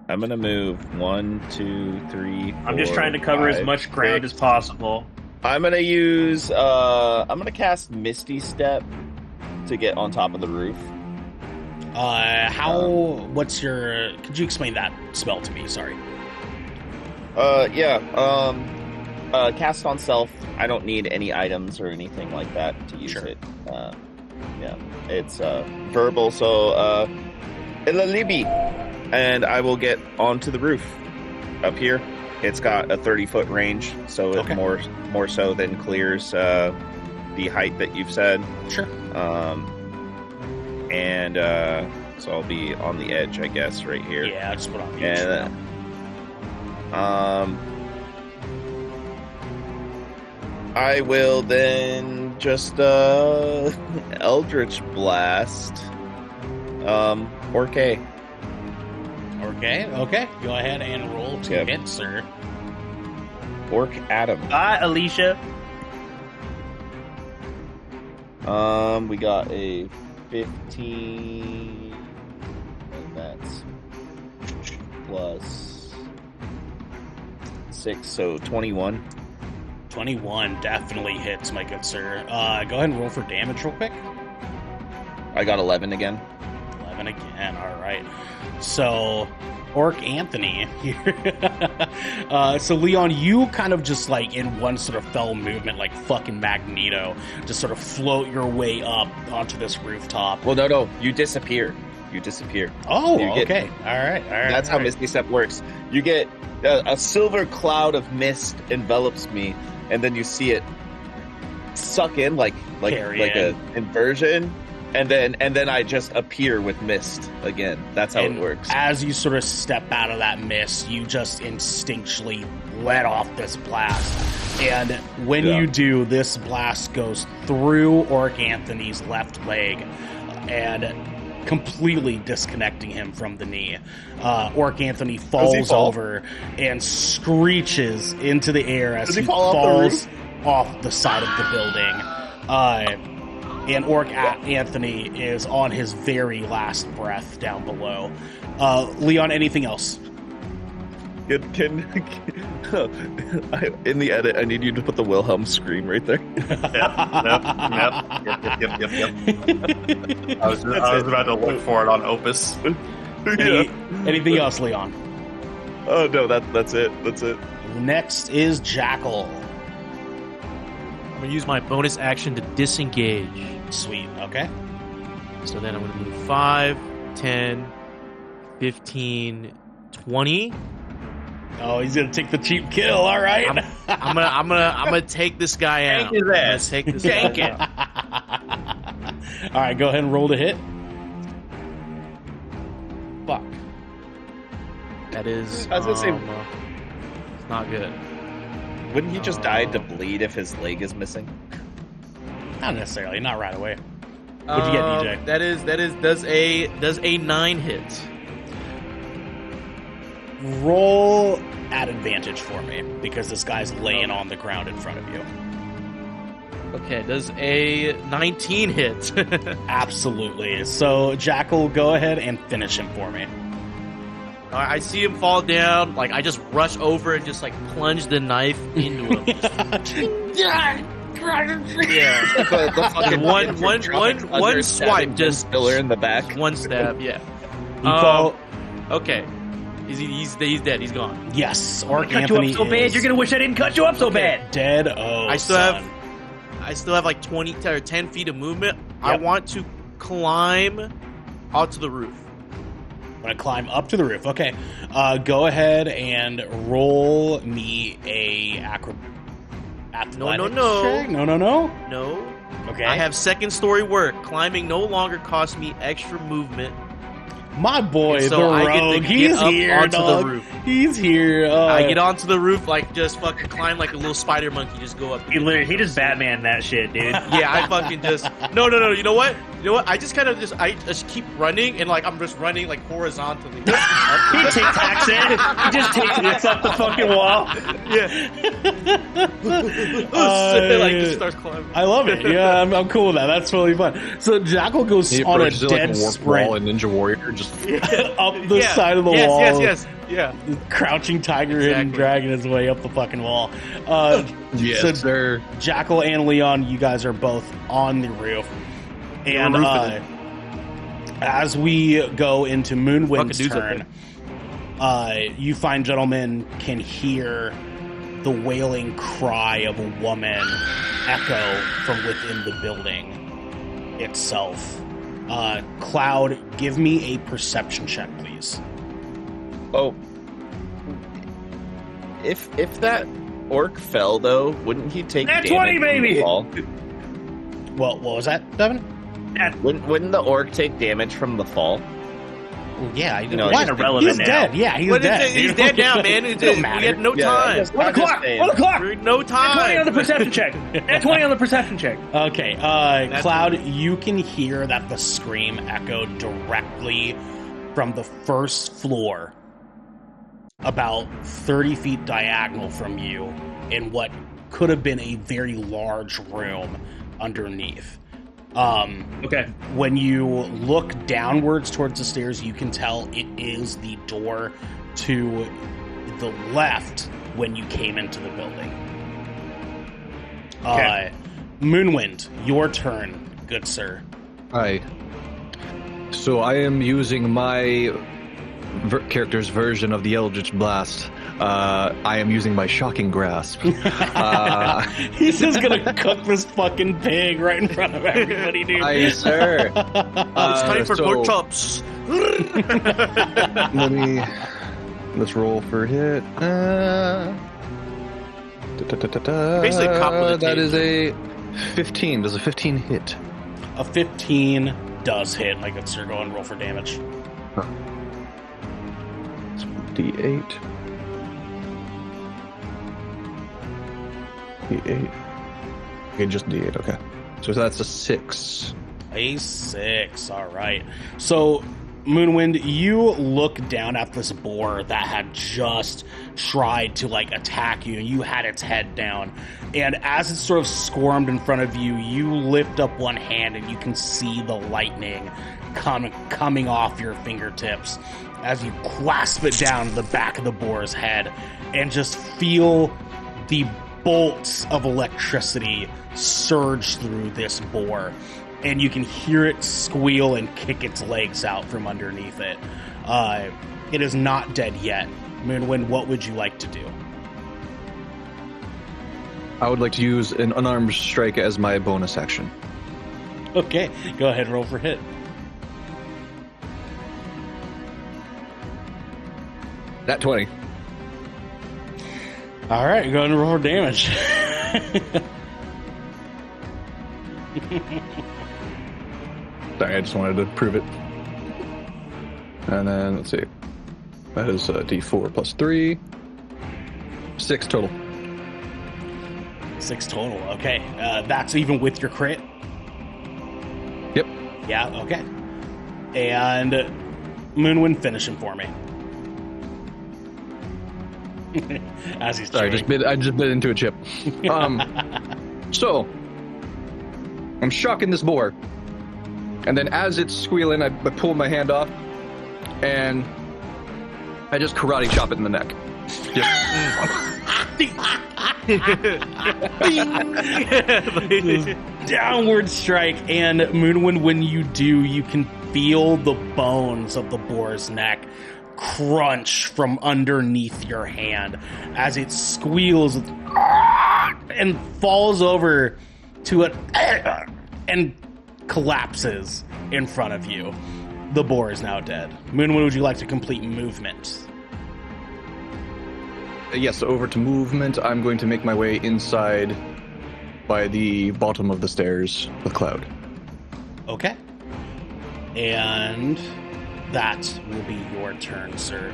I'm gonna move 1, 2, 3. I'm just 4, trying to cover 5, as much ground 6. as possible. I'm gonna cast Misty Step to get on top of the roof. What's your... Could you explain that spell to me? Sorry. Cast on self. I don't need any items or anything like that to use it. It's verbal, so Ilalibi, and I will get onto the roof up here. It's got a 30-foot range, so it more so than clears the height that you've said. Sure. So I'll be on the edge, I guess, right here. Yeah, just put on the edge. I will then just Eldritch Blast. Okay. Okay. Go ahead and roll to hit, sir. Orc Adam. Bye, Alicia. We got a 15, and that's plus 6, so 21. 21 definitely hits, my good sir. Go ahead and roll for damage real quick. I got 11 again. 11 again, all right. So, Orc Anthony here. So, Leon, you kind of just like in one sort of fell movement, like fucking Magneto, just sort of float your way up onto this rooftop. Well, no, you disappear. Oh, You get- okay. All right. That's how Misty Step works. You get a silver cloud of mist envelops me, and then you see it suck in like Carry an inversion, and then I just appear with mist again. That's how it works. As you sort of step out of that mist, you just instinctually let off this blast. And when you do, this blast goes through Orc Anthony's left leg and completely disconnecting him from the knee. Orc Anthony falls over and screeches into the air as he falls off the side of the building. And Orc Anthony is on his very last breath down below. Leon, anything else? In the edit, I need you to put the Wilhelm scream right there. Yep. I was about to look for it on Opus. Anything else, Leon? Oh no, that's it. Next is Jackal. I'm going to use my bonus action to disengage. Sweet, okay. So then I'm going to move 5, 10, 15, 20. Oh, he's gonna take the cheap kill. All right. I'm gonna take this guy out. His ass. Take this guy out. All right, go ahead and roll to hit. Fuck. That is. I was gonna say- it's not good. Wouldn't he just die to bleed if his leg is missing? Not necessarily. Not right away. What'd you get, DJ? Does a 9 hit? Roll at advantage for me because this guy's laying on the ground in front of you. Okay, does a 19 hit? Absolutely. So Jackal, go ahead and finish him for me. I see him fall down. Like I just rush over and just like plunge the knife into him. Yeah. The fucking one swipe, just filler in the back. one stab. Yeah. You fall. Okay. He's dead. He's gone. Yes. Orc Cut you Anthony up so bad, is you're gonna wish I didn't cut you up so bad. dead. Oh, I still have like 20 or 10 feet of movement. I Yep. want to climb onto the roof. I'm gonna climb up to the roof. Okay. Go ahead and roll me a athletics No. check. No. No. Okay. I have second story work. Climbing no longer costs me extra movement. My boy, And so the I get to rogue. get He's up here, onto the dog. roof. He's here. I get onto the roof, like just fucking climb like a little spider monkey. Just go up. He just Batman that shit, dude. Yeah, I fucking just no. You know what? I just kind of I just keep running and like I'm just running like horizontally. He tic-tacs it. He just tic-tacs up the fucking wall. Yeah. Like just starts climbing. I love it. Yeah, I'm cool with that. That's totally fun. So Jackal goes He on a approaches it like dead a warp sprint wall and Ninja Warrior. Just up the side of the wall. Yes. Yeah. Crouching tiger, hidden Exactly. dragon his way up the fucking wall. yes, So sir. Jackal and Leon, you guys are both on the roof. And We're roofing as we go into Moonwind's Fucking dudes up turn, you fine gentlemen can hear the wailing cry of a woman echo from within the building itself. Cloud, give me a perception check, please. Oh, if that orc fell though, wouldn't he take Nat damage 20, from baby! the fall? Well, what was that, Devin? Wouldn't the orc take damage from the fall? Yeah, know, what? he's irrelevant He's now. dead. Yeah, he's But dead. he's dead now, man. It don't matter. We had no Yeah, time. yes. On the I'm just clock! saying. On the clock! We had no Nat 20 on the time. perception check. Nat 20 on the perception check. Okay, Cloud, you can hear that the scream echoed directly from the first floor, about 30 feet diagonal from you, in what could have been a very large room underneath. Okay. When you look downwards towards the stairs, you can tell it is the door to the left when you came into the building. Okay. Moonwind, your turn, good sir. Hi. So I am using my character's version of the Eldritch Blast. I am using my Shocking Grasp. He's just gonna cook this fucking pig right in front of everybody, dude. Hi, sir. It's time for pork chops. Let's roll for hit. Basically a cop with a That tape. is a 15. Does a 15 hit? A 15 does hit. Like, good sir, go and roll for damage. D8. D8. Okay, just D8, okay. So that's a 6. A 6. All right. So, Moonwind, you look down at this boar that had just tried to, like, attack you, and you had its head down. And as it sort of squirmed in front of you, you lift up one hand, and you can see the lightning coming off your fingertips as you clasp it down to the back of the boar's head and just feel the bolts of electricity surge through this boar, and you can hear it squeal and kick its legs out from underneath it. It is not dead yet. Moonwind, what would you like to do? I would like to use an unarmed strike as my bonus action. Okay, go ahead and roll for hit. Nat 20. All right, go ahead and roll for damage. Sorry, I just wanted to prove it. And then, let's see. That is a D4 plus 3. 6 total. 6 total. Okay. That's even with your crit? Yep. Yeah, okay. And Moonwind, finish him for me. As he's Sorry, I just bit into a chip. So, I'm shocking this boar. And then as it's squealing, I pull my hand off, and I just karate chop it in the neck. Downward strike, and Moonwind, when you do, you can feel the bones of the boar's neck crunch from underneath your hand as it squeals and falls over to it and collapses in front of you. The boar is now dead. Moonwind, would you like to complete movement? Yes, over to movement. I'm going to make my way inside by the bottom of the stairs with Cloud. Okay. And that will be your turn, sir.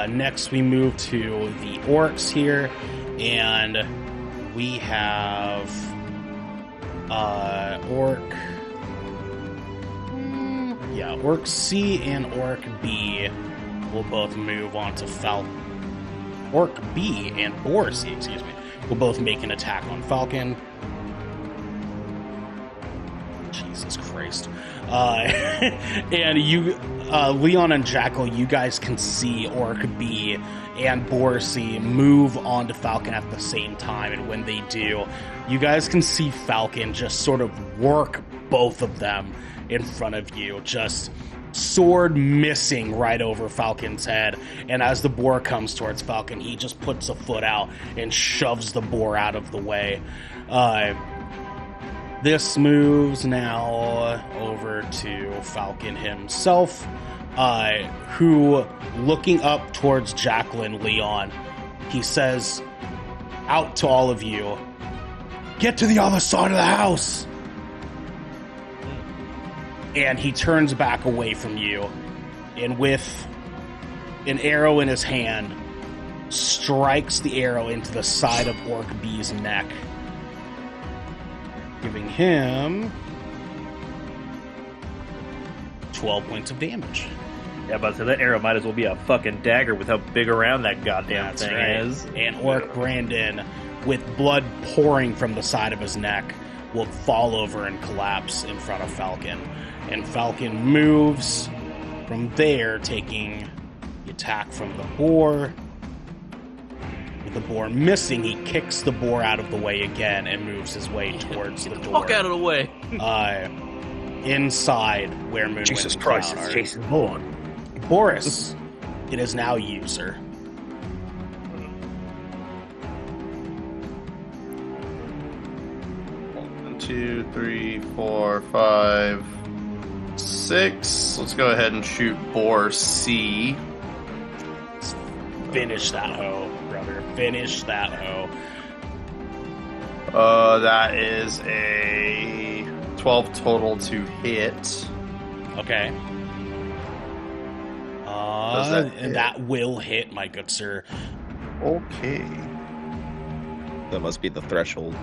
Next, we move to the orcs here, and we have orc. Yeah, orc C and orc B will both move on to Falcon. Orc B and Boar C, excuse me, will both make an attack on Falcon. Jesus Christ. And you, Leon and Jackal, you guys can see Orc B and Boar C move onto Falcon at the same time, and when they do, you guys can see Falcon just sort of work both of them in front of you, just sword missing right over Falcon's head, and as the boar comes towards Falcon, he just puts a foot out and shoves the boar out of the way. This moves now over to Falcon himself, who, looking up towards Jacqueline Leon, he says out to all of you, "Get to the other side of the house!" And he turns back away from you, and with an arrow in his hand, strikes the arrow into the side of Orc B's neck, giving him 12 points of damage. Yeah, but so that arrow might as well be a fucking dagger with how big around that goddamn That's thing right. is. And Orc Brandon, with blood pouring from the side of his neck, will fall over and collapse in front of Falcon. And Falcon moves from there, taking the attack from the boar. With the boar missing, he kicks the boar out of the way again and moves his way towards the door. Fuck out of the way. Inside where Moonwind Jesus and Christ, Cloud it's are. Jason Bourne. Boris, it is now you, sir. One, 2, 3, 4, 5, 6. Let's go ahead and shoot Boar C. Finish that hoe, brother. Finish that hoe. That is a 12 total to hit. Okay. That will hit, my good sir. Okay. That must be the threshold.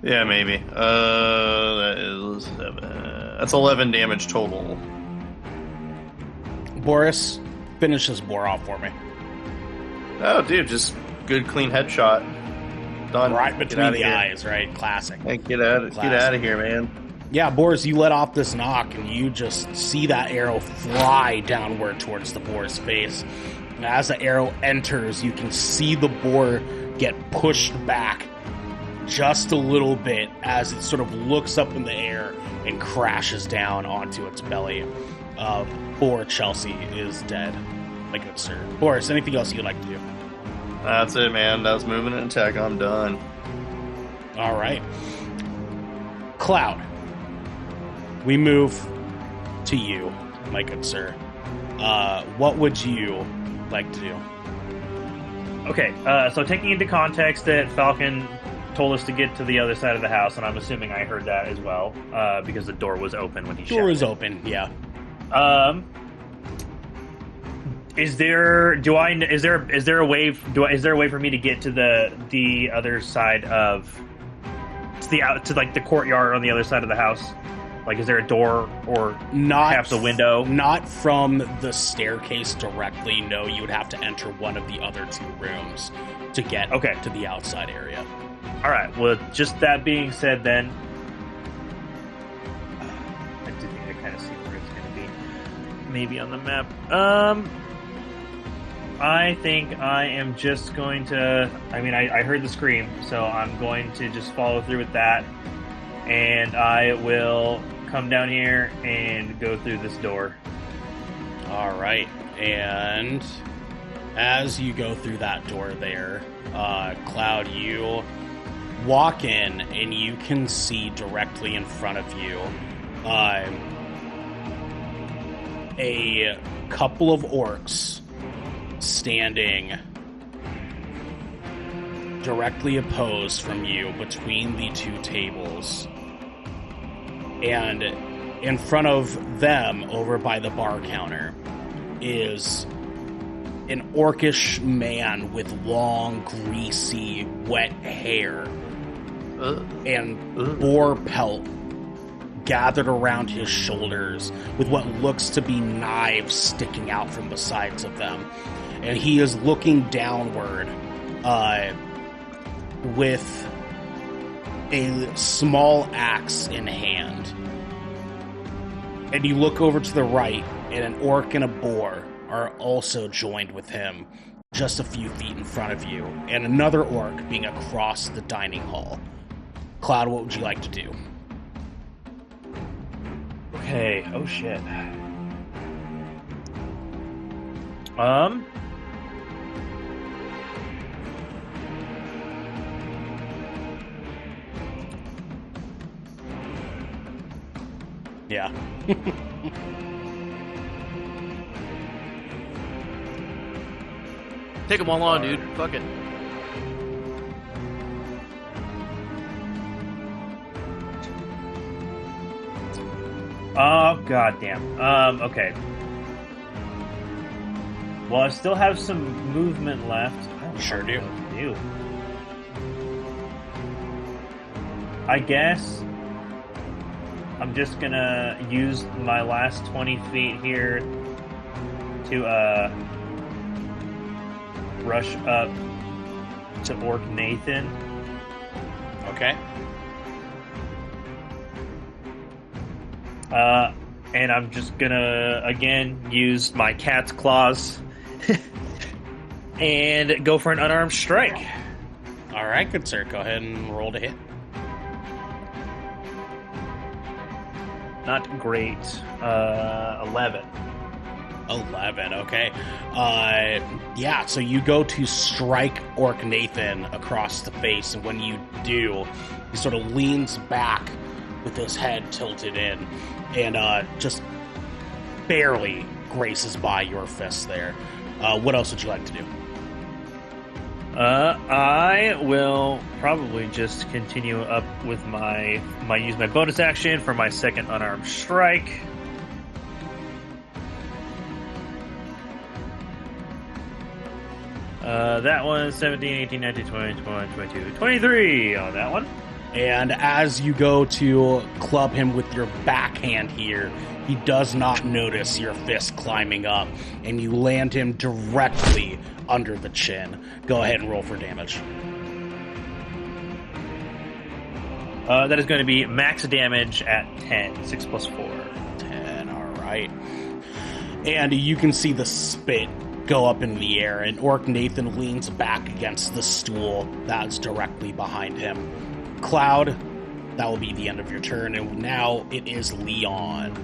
Yeah, maybe. That is 7. That's 11 damage total. Boris, finish this boar off for me. Oh, dude, just good, clean headshot. Done. Right Get between outta the here. eyes, right? Classic. Hey, get out of here, man. Yeah, Boris, you let off this knock, and you just see that arrow fly downward towards the boar's face. And as the arrow enters, you can see the boar get pushed back just a little bit as it sort of looks up in the air and crashes down onto its belly. Boar Chelsea is dead, my good sir. Boris, anything else you'd like to do? That's it, man. That was movement and attack. I'm done. All right. Cloud, we move to you, my good sir. What would you like to do? Okay, so taking into context that Falcon told us to get to the other side of the house, and I'm assuming I heard that as well, because the door was open when he Door shouted. is open, yeah. Is there a way for me to get to the other side of to like the courtyard on the other side of the house? Like, is there a door or perhaps a window? Not from the staircase directly. No, you would have to enter one of the other two rooms to get to the outside area. All right. Well, just that being said, then I do think I kind of see where it's going to be. Maybe on the map. I think I am just going to... I mean, I heard the scream, so I'm going to just follow through with that. And I will come down here and go through this door. All right. And as you go through that door there, Cloud, you walk in and you can see directly in front of you a couple of orcs standing directly opposed from you between the two tables. And in front of them, over by the bar counter, is an orcish man with long, greasy, wet hair and boar pelt gathered around his shoulders with what looks to be knives sticking out from the sides of them. And he is looking downward with a small axe in hand. And you look over to the right, and an orc and a boar are also joined with him just a few feet in front of you, and another orc being across the dining hall. Cloud, what would you like to do? Okay. Oh shit. Yeah. Take them all on, dude. Fuck it. Oh, goddamn. Okay. Well, I still have some movement left. You sure do. I guess I'm just gonna use my last 20 feet here to rush up to Orc Nathan. Okay. And I'm just gonna again use my cat's claws and go for an unarmed strike. All right, good sir. Go ahead and roll to hit. Not great. 11. 11, okay. Yeah, so you go to strike Orc Nathan across the face, and when you do, he sort of leans back with his head tilted in, and just barely graces by your fist there. What else would you like to do? I will probably just continue up with use my bonus action for my second unarmed strike. That one, 17, 18, 19, 20, 21, 22, 23 on that one. And as you go to club him with your backhand here, he does not notice your fist climbing up, and you land him directly under the chin. Go ahead and roll for damage. That is going to be max damage at 10. 6 plus 4. 10, all right. And you can see the spit go up in the air, and Orc Nathan leans back against the stool that's directly behind him. Cloud, that will be the end of your turn, and now it is Leon.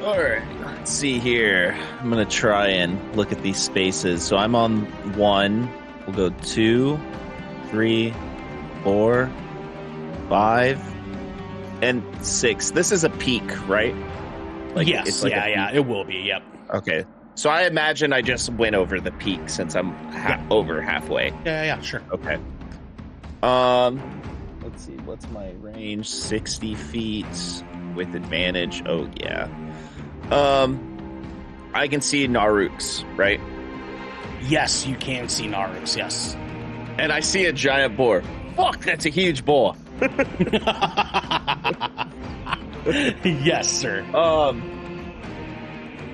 Alright, let's see here. I'm going to try and look at these spaces. So I'm on 1. We'll go 2, 3, 4, 5, and 6. This is a peak, right? Like, yes, it's like yeah, it will be, yep. Okay. So I imagine I just went over the peak since I'm over halfway. Yeah, sure. Okay. Let's see, what's my range? 60 feet with advantage. Oh, yeah. I can see Naruks, right? Yes, you can see Naruks, yes. And I see a giant boar. Fuck, that's a huge boar. Yes, sir.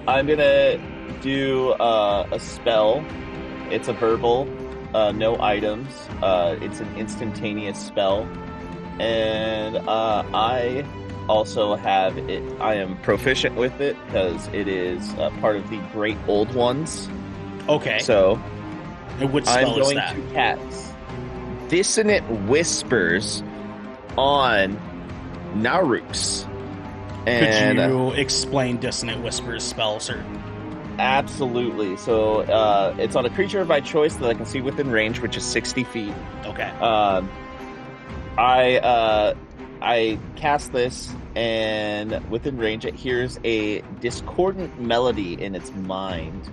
I'm gonna do a spell. It's a verbal, no items. It's an instantaneous spell, and I also have it. I am proficient with it because it is part of the Great Old Ones. Okay. So, and which spell I'm is going that? to cast Dissonant Whispers on Naruks. And could you explain Dissonant Whispers spell, sir? Absolutely. So it's on a creature of my choice that I can see within range, which is 60 feet. Okay. I cast this, and within range, it hears a discordant melody in its mind.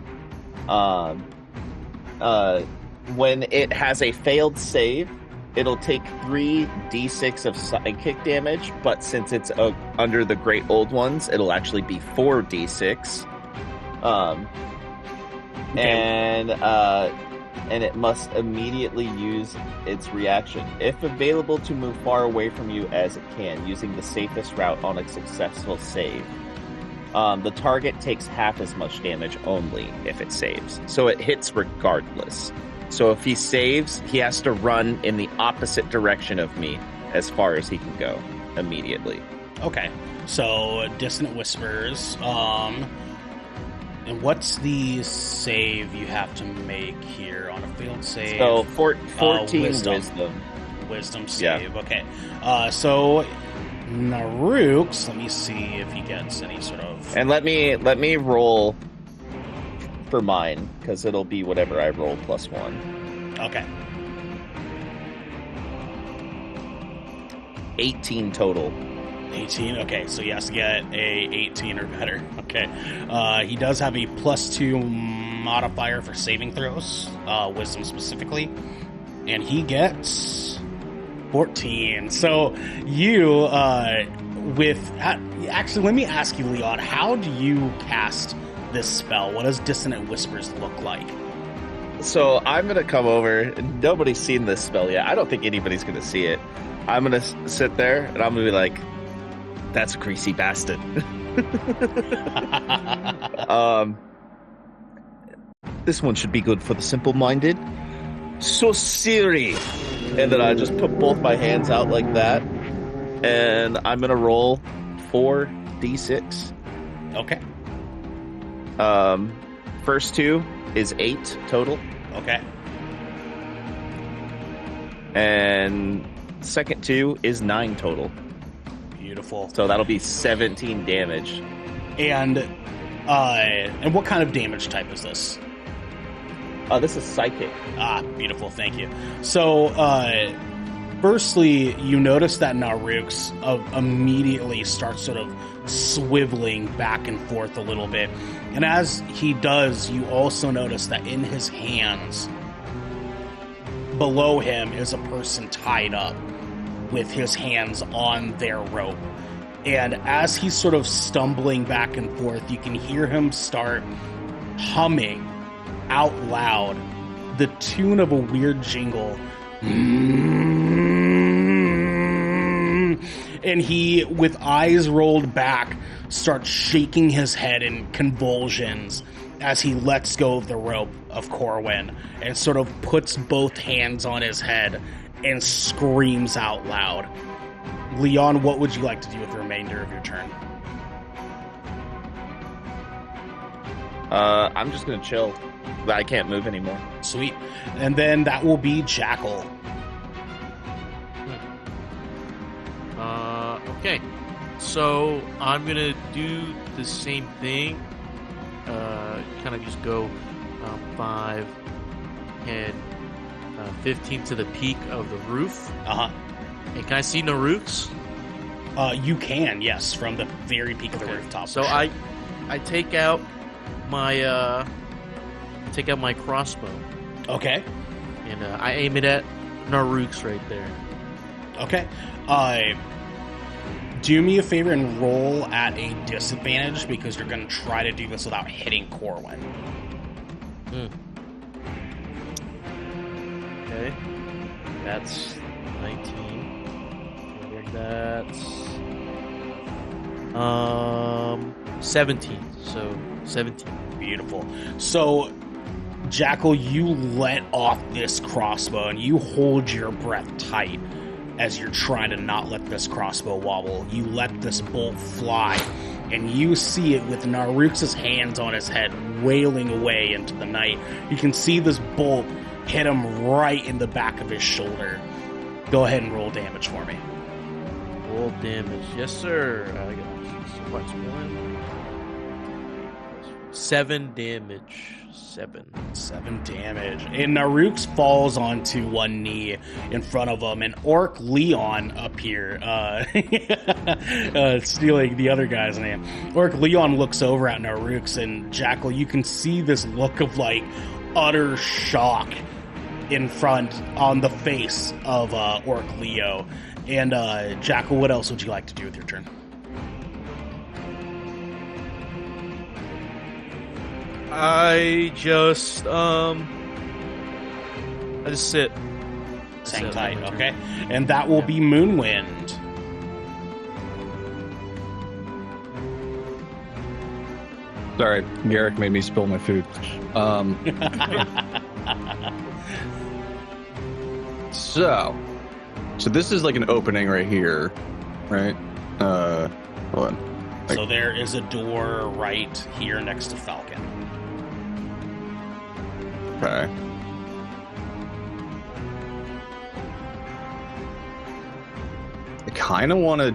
When it has a failed save, it'll take 3d6 of psychic damage, but since it's under the Great Old Ones, it'll actually be 4d6. And it must immediately use its reaction, if available, to move far away from you as it can, using the safest route on a successful save. The target takes half as much damage only if it saves, so it hits regardless. So if he saves, he has to run in the opposite direction of me as far as he can go immediately. Okay, so Dissonant Whispers. And what's the save you have to make here on a failed save? So 14 wisdom. Wisdom save, yeah. Okay. So Naruks, let me see if he gets any sort of... And let me roll for mine, because it'll be whatever I roll plus 1. Okay. 18 total. 18? Okay, so he has to get a 18 or better. Okay. He does have a +2 modifier for saving throws, wisdom specifically, and he gets 14. So you, actually, let me ask you, Leon, how do you cast this spell? What does Dissonant Whispers look like? So I'm going to come over. Nobody's seen this spell yet. I don't think anybody's going to see it. I'm going to sit there, and I'm going to be like, that's a greasy bastard. This one should be good for the simple-minded. So Siri. And then I just put both my hands out like that. And I'm going to roll 4d6. Okay. First 2 is 8 total. Okay. And second 2 is 9 total. Beautiful. So that'll be 17 damage. And what kind of damage type is this? This is psychic. Ah, beautiful. Thank you. So, firstly, you notice that Naruks immediately starts sort of swiveling back and forth a little bit. And as he does, you also notice that in his hands, below him, is a person tied up with his hands on their rope. And as he's sort of stumbling back and forth, you can hear him start humming out loud the tune of a weird jingle. And he, with eyes rolled back, starts shaking his head in convulsions as he lets go of the rope of Corwin and sort of puts both hands on his head and screams out loud. Leon, what would you like to do with the remainder of your turn? I'm just gonna chill. I can't move anymore. Sweet. And then that will be Jackal. Okay. So I'm gonna do the same thing. Kind of just go 5, 10, 15 to the peak of the roof. Uh-huh. And can I see Naruks? You can, yes, from the very peak of the rooftop. So I take out my crossbow. Okay. And I aim it at Naruks right there. Okay. Do me a favor and roll at a disadvantage because you're going to try to do this without hitting Corwin. Okay. That's 19. Okay, that's 17. So 17. Beautiful. So, Jackal, you let off this crossbow and you hold your breath tight as you're trying to not let this crossbow wobble. You let this bolt fly, and you see it with Narux's hands on his head, wailing away into the night. You can see this bolt hit him right in the back of his shoulder. Go ahead and roll damage for me. Roll damage. Yes, sir. I got so much going. 7 damage. 7 damage. And Narux falls onto one knee in front of him, and Orc Leon up here, stealing the other guy's name. Orc Leon looks over at Narux, and Jackal, you can see this look of like utter shock in front on the face of Orc Leo. And Jackal, what else would you like to do with your turn? I just sit. Hang tight, okay? And that will be Moonwind. Sorry, Garrick made me spill my food. So this is like an opening right here, right? Hold on. So there is a door right here next to Falcon. Okay. I kind of want to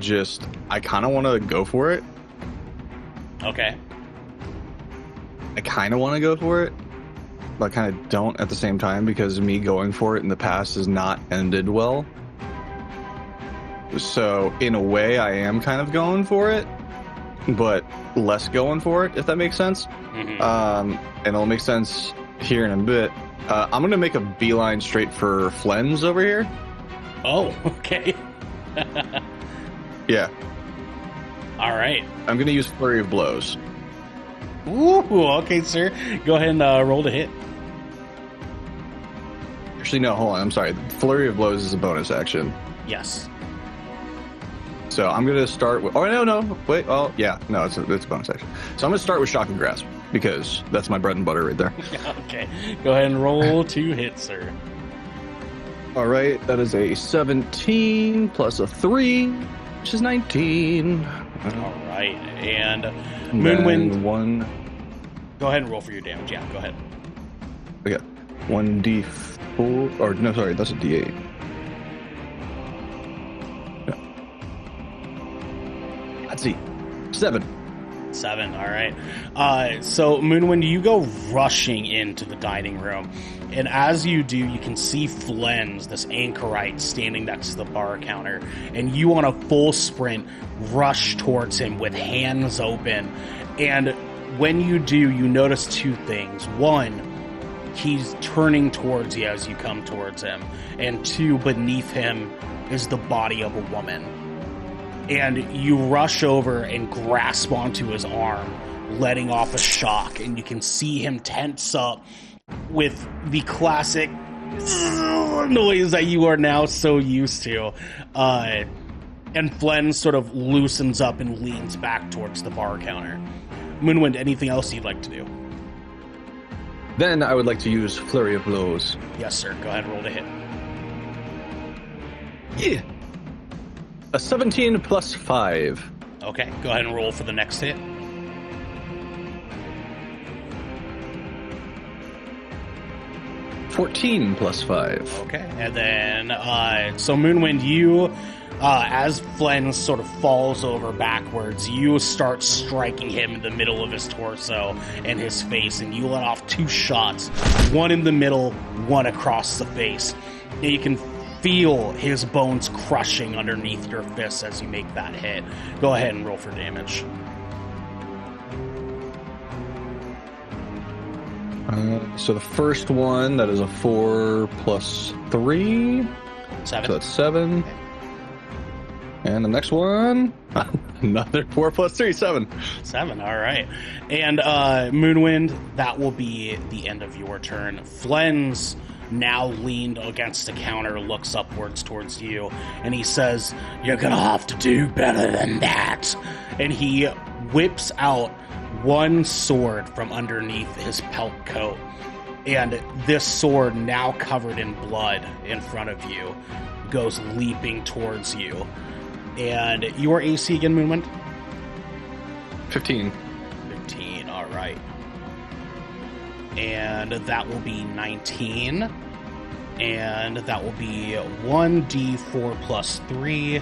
go for it. Okay. I kind of want to go for it, but I kind of don't at the same time because me going for it in the past has not ended well. So in a way, I am kind of going for it, but less going for it, if that makes sense. Mm-hmm. And it'll make sense here in a bit. I'm going to make a beeline straight for Flens over here. Oh, okay. Yeah. All right. I'm going to use Flurry of Blows. Ooh, okay, sir. Go ahead and roll to hit. Actually, no, hold on. I'm sorry. Flurry of Blows is a bonus action. Yes. So I'm going to start with... Oh, no. Wait. Oh, yeah. No, it's a bonus action. So I'm going to start with Shock and Grasp because that's my bread and butter right there. Okay. Go ahead and roll to hit, sir. All right. That is a 17 plus a 3, which is 19. All right. And Moonwind. One. Go ahead and roll for your damage. Yeah, go ahead. Okay. 1d4. Or, no, sorry. That's a d8. Let's see. 7. All right. So, Moonwind, you go rushing into the dining room. And as you do, you can see Flens, this anchorite, standing next to the bar counter. And you, on a full sprint, rush towards him with hands open. And when you do, you notice two things. One, he's turning towards you as you come towards him. And two, beneath him is the body of a woman. And you rush over and grasp onto his arm, letting off a shock, and you can see him tense up with the classic noise that you are now so used to. And Flens sort of loosens up and leans back towards the bar counter. Moonwind, anything else you'd like to do? Then I would like to use Flurry of Blows. Yes, sir. Go ahead and roll to hit. Yeah. A 17 plus 5. Okay, go ahead and roll for the next hit. $14 plus 5. Okay, and then, so Moonwind, you, as Flens sort of falls over backwards, you start striking him in the middle of his torso and his face, and you let off 2 shots, one in the middle, one across the face. And you can feel his bones crushing underneath your fists as you make that hit. Go ahead and roll for damage. So the first one, that is a 4 plus 3. 7. So that's 7. And the next one, another 4 plus 3, 7. 7, all right. And Moonwind, that will be the end of your turn. Flen's now leaned against the counter, looks upwards towards you, and he says, "You're gonna have to do better than that." And he whips out one sword from underneath his pelt coat. And this sword, now covered in blood in front of you, goes leaping towards you. And your AC again, Moonwind? 15. 15, all right. And that will be 19. And that will be 1d4 plus 3.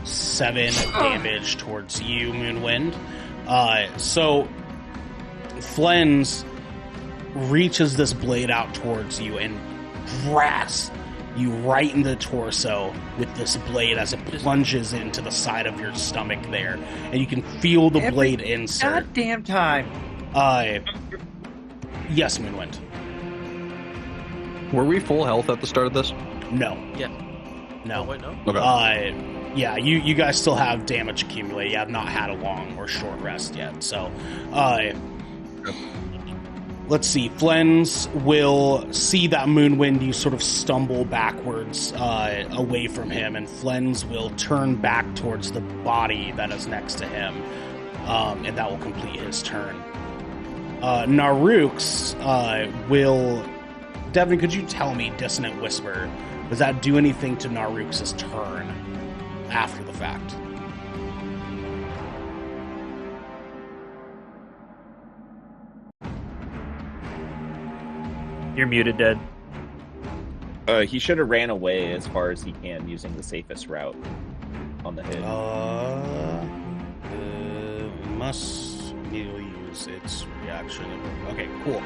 7 damage towards you, Moonwind. So, Flen's reaches this blade out towards you and grasps you right in the torso with this blade as it plunges into the side of your stomach there. And you can feel the blade insert. Goddamn time. Yes, Moonwind. Were we full health at the start of this? No. Yeah. No. Oh, wait, no? Okay. Yeah, you guys still have damage accumulate. You have not had a long or short rest yet. So, let's see. Flens will see that Moonwind, you sort of stumble backwards away from him, and Flens will turn back towards the body that is next to him, and that will complete his turn. Naruk's will... Devin, could you tell me, Dissonant Whisper, does that do anything to Naruk's turn after the fact? You're muted, Dead. He should have ran away as far as he can using the safest route on the hit. Must immediately use its reaction. Okay, cool.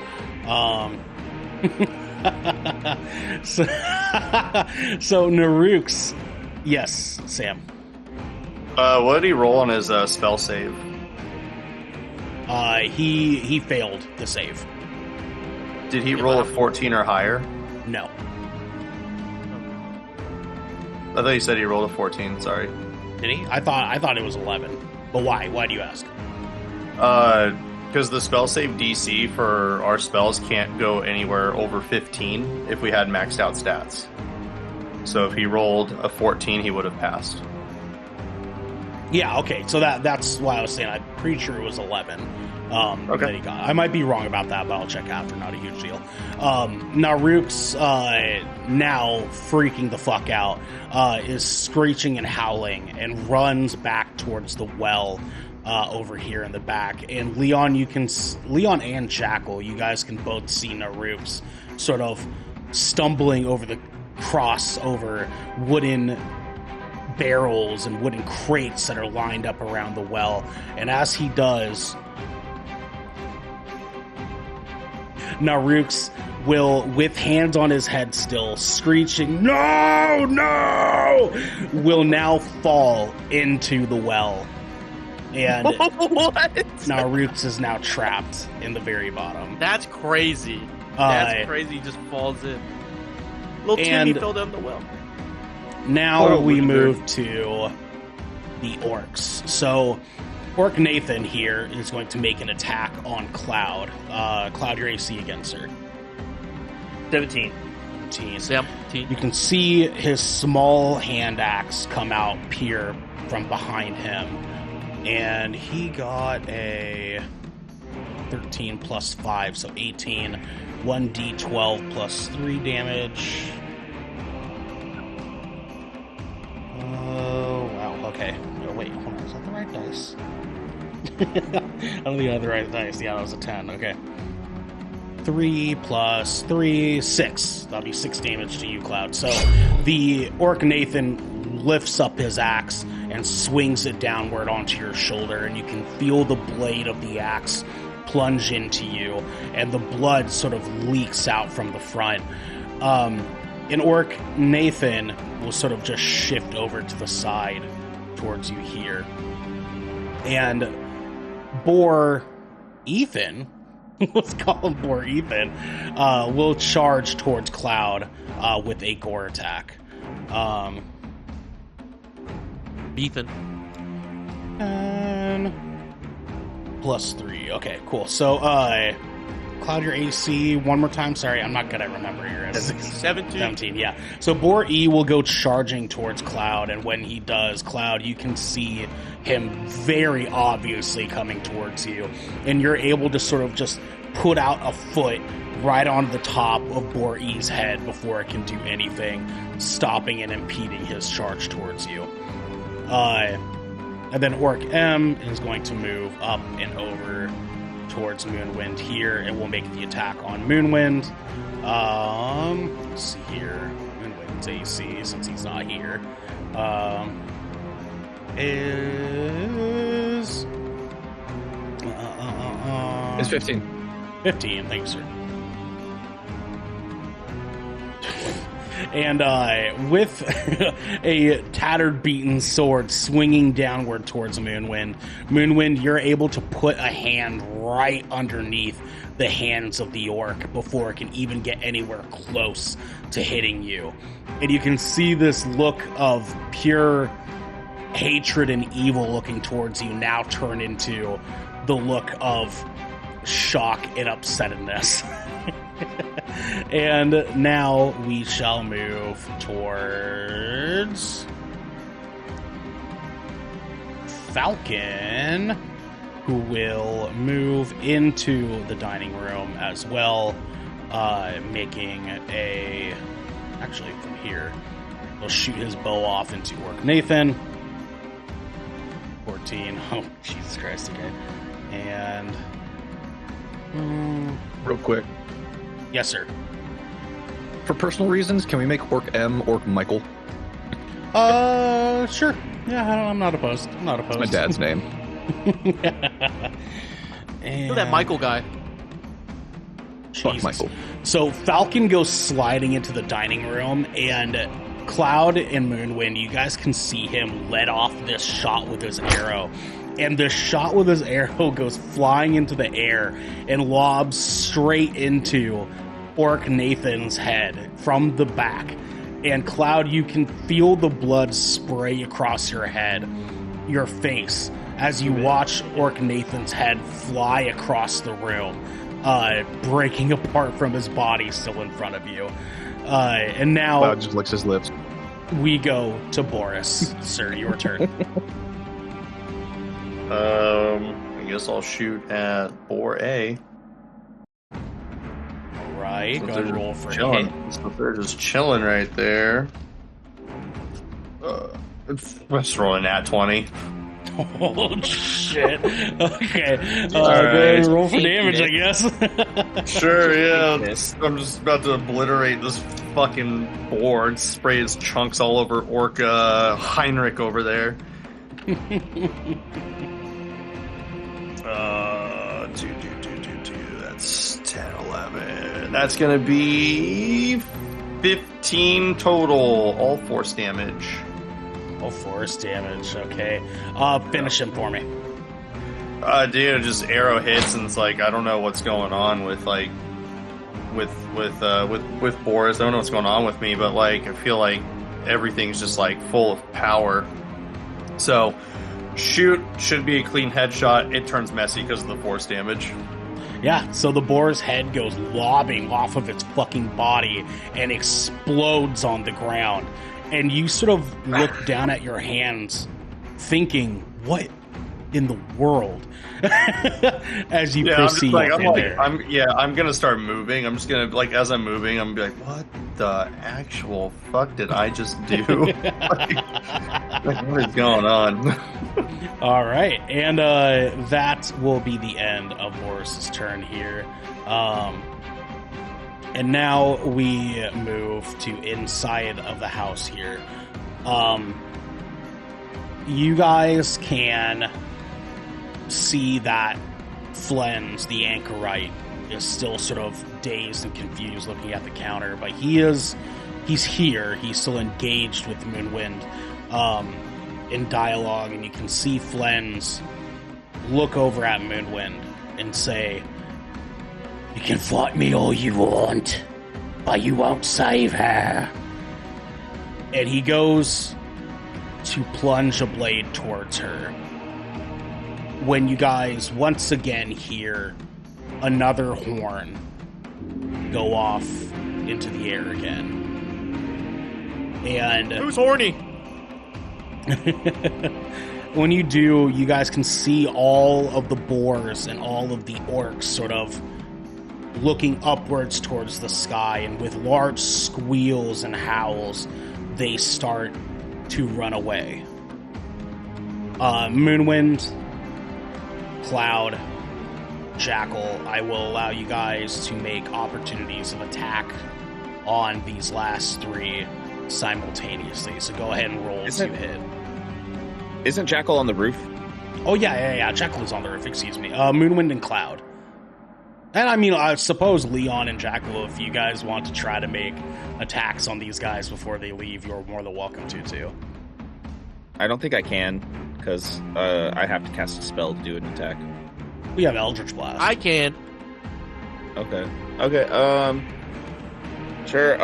So Naruk's... Yes, Sam. What did he roll on his spell save? He failed the save. Did he roll a 14 or higher? No. I thought you said he rolled a 14. Sorry. Did he? I thought it was 11. But why? Why do you ask? Because the spell save DC for our spells can't go anywhere over 15 if we had maxed out stats. So if he rolled a 14, he would have passed. Yeah, okay. So that's why I was saying I'm pretty sure it was 11. Okay. That he got. I might be wrong about that, but I'll check after. Not a huge deal. Naruk's now freaking the fuck out, is screeching and howling and runs back towards the well over here in the back. And Leon and Jackal, you guys can both see Naruk's sort of stumbling over the cross over wooden barrels and wooden crates that are lined up around the well. And as he does, Naruk's will, with hands on his head still, screeching, "No! No!" will now fall into the well. And What? Naruk's is now trapped in the very bottom. That's crazy. That's crazy. He just falls in. Little Timmy fell down the well. Now we move to the orcs. So Orc Nathan here is going to make an attack on Cloud. Cloud, your AC again, sir. 17. 17. You can see his small hand axe come out, peer from behind him. And he got a 13 plus 5, so 18. 1d12 plus 3 damage. Oh, wow. Okay. Oh, wait, hold on. Is that the right dice? I don't think I have the right dice. Yeah, that was a 10. Okay. 3 plus 3, 6. That'll be 6 damage to you, Cloud. So the Orc Nathan lifts up his axe and swings it downward onto your shoulder, and you can feel the blade of the axe plunge into you, and the blood sort of leaks out from the front. And Orc Nathan will sort of just shift over to the side towards you here. And Boar Ethan, let's call him Boar Ethan, will charge towards Cloud with a gore attack. Beefing. And +3. Okay, cool. So, Cloud, your AC one more time. Sorry, I'm not good at remembering your AC. 17, yeah. So Boar E will go charging towards Cloud, and when he does, Cloud, you can see him very obviously coming towards you, and you're able to sort of just put out a foot right on the top of Boar E's head before it can do anything, stopping and impeding his charge towards you. And then Orc M is going to move up and over towards Moonwind here, and we'll make the attack on Moonwind. Let's see here. Moonwind's AC, since he's not here, is... It's 15. 15, thanks, sir. And with a tattered, beaten sword swinging downward towards Moonwind, you're able to put a hand right underneath the hands of the orc before it can even get anywhere close to hitting you. And you can see this look of pure hatred and evil looking towards you now turn into the look of shock and upsetness. And now we shall move towards Falcon, who will move into the dining room as well, making a... Actually, from here, he'll shoot his bow off into Orc Nathan. 14. Oh, Jesus Christ, okay. And... Real quick. Yes, sir. For personal reasons, can we make Orc M Orc Michael? Sure. Yeah, I'm not opposed. I'm not opposed. That's my dad's name. Look at that Michael guy. Fuck Michael. So Falcon goes sliding into the dining room, and Cloud and Moonwind, you guys can see him let off this shot with his arrow. And the shot with his arrow goes flying into the air and lobs straight into Orc Nathan's head from the back. And Cloud, you can feel the blood spray across your head, your face, as you watch Orc Nathan's head fly across the room, breaking apart from his body still in front of you. And now... Cloud just licks his lips. We go to Boris. Sir, your turn. I guess I'll shoot at Boar A. Alright, So go ahead and roll for chilling. hit. So they're just chilling right there. Let's roll an at 20. Oh, shit. Okay. Go Alright. ahead and roll for damage, I guess. Sure, yeah. I'm just about to obliterate this fucking board, spray his chunks all over Orca Heinrich over there. 2. That's 10, 11. That's gonna be 15 total, all force damage. Oh, force damage. Okay. Finish him for me. Dude, just arrow hits, and it's like I don't know what's going on with like with Boris. I don't know what's going on with me, but like I feel like everything's just like full of power. So shoot should be a clean headshot. It turns messy because of the force damage. Yeah, so the boar's head goes lobbing off of its fucking body and explodes on the ground. And you sort of look down at your hands, thinking, what in the world? As you proceed. I'm gonna start moving. I'm just gonna, like, as I'm moving, I'm gonna be like, what the actual fuck did I just do? like, what is going on? All right, and that will be the end of Boris's turn here. And now we move to inside of the house here. You guys can see that Flens, the anchorite, is still sort of dazed and confused looking at the counter, but he's here. He's still engaged with Moonwind in dialogue, and you can see Flens look over at Moonwind and say, "You can fight me all you want, but you won't save her." And he goes to plunge a blade towards her. When you guys once again hear another horn go off into the air again. And Who's horny? when you do, you guys can see all of the boars and all of the orcs sort of looking upwards towards the sky, and with large squeals and howls, they start to run away. Moonwind, Cloud, Jackal, I will allow you guys to make opportunities of attack on these last three simultaneously. So go ahead and roll to hit. Isn't Jackal on the roof? Oh, yeah. Jackal is on the roof, excuse me. Moonwind and Cloud. And I mean, I suppose Leon and Jackal, if you guys want to try to make attacks on these guys before they leave, you're more than welcome to, too. I don't think I can, because I have to cast a spell to do an attack. We have Eldritch Blast. I can. Okay. Sure,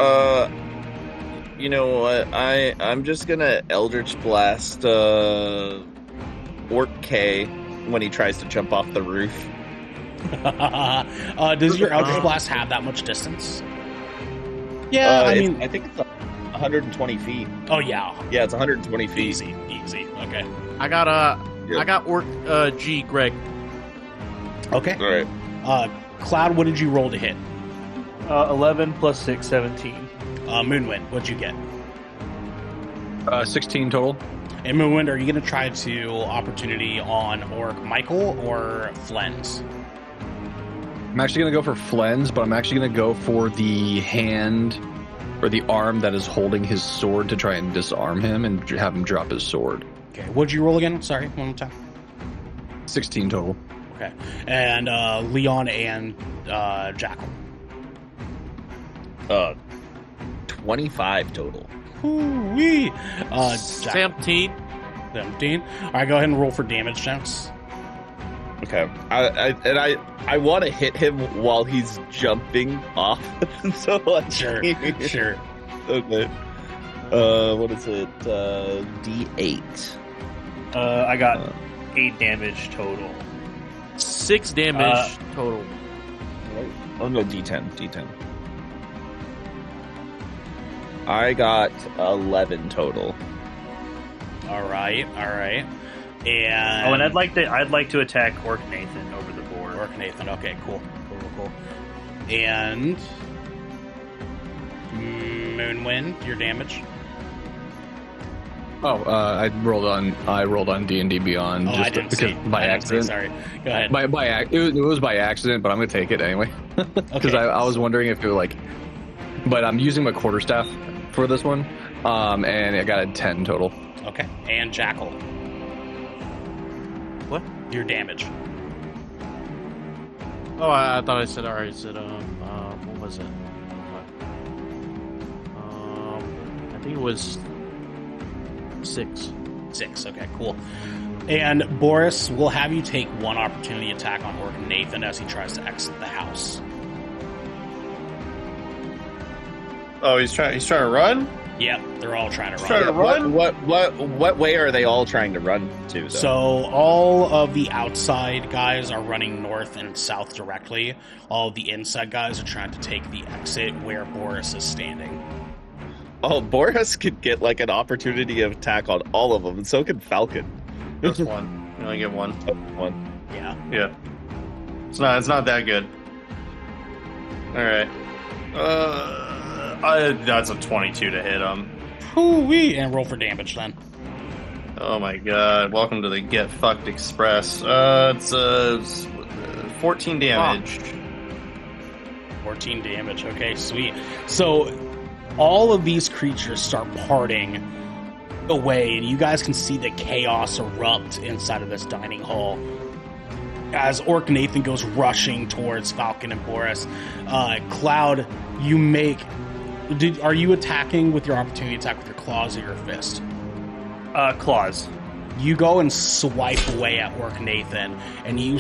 you know what, I'm just gonna Eldritch Blast, Orc K when he tries to jump off the roof. Does your Eldritch Blast have that much distance? Yeah, I mean... I think it's 120 feet. Oh, yeah. Yeah, it's 120 feet. Easy. Okay. I got Orc G, Greg. Okay. All right. Cloud, what did you roll to hit? 11 plus 6, 17. Moonwind, what'd you get? 16 total. And Moonwind, are you going to try to opportunity on Orc Michael or Flens? I'm actually going to go for Flens, but I'm actually going to go for the hand or the arm that is holding his sword to try and disarm him and have him drop his sword. Okay, what'd you roll again? Sorry, one more time. 16 total. Okay. And Leon and Jackal. 25 total. Ooh-wee. 17. 17. All right, go ahead and roll for damage checks. Okay. I want to hit him while he's jumping off. So like, Sure. Okay. What is it? D8. I got 8 damage total. 6 damage total. Oh no, D10. I got 11 total. All right. And and I'd like to attack Orc Nathan over the board. Orc Nathan. Okay, cool. And Moonwind, your damage. Oh, I rolled on D&D Beyond I didn't see. by accident. Sorry. Go ahead. It was by accident, but I'm gonna take it anyway because Okay. I was wondering if it would but I'm using my quarterstaff for this one, and I got a 10 total. Okay. And Jackal. What? Your damage. Oh, I thought I said already. What was it? I think it was 6. 6. Okay, cool. And Boris, we'll have you take one opportunity attack on Orc Nathan as he tries to exit the house. Oh, he's trying to run? Yep, they're all trying to run. Trying to run? What way are they all trying to run to? Though? So all of the outside guys are running north and south directly. All of the inside guys are trying to take the exit where Boris is standing. Oh, Boris could get like an opportunity of attack on all of them, and so could Falcon. Just one. You only get one. One. Yeah. It's not that good. All right. That's a 22 to hit him. Hoo-wee! And roll for damage then. Oh my god! Welcome to the Get Fucked Express. It's 14 damage. 14 damage. Okay, sweet. So all of these creatures start parting away, and you guys can see the chaos erupt inside of this dining hall as Orc Nathan goes rushing towards Falcon and Boris. Cloud, you make... Are you attacking with your opportunity attack with your claws or your fist? Claws. You go and swipe away at Orc Nathan, and you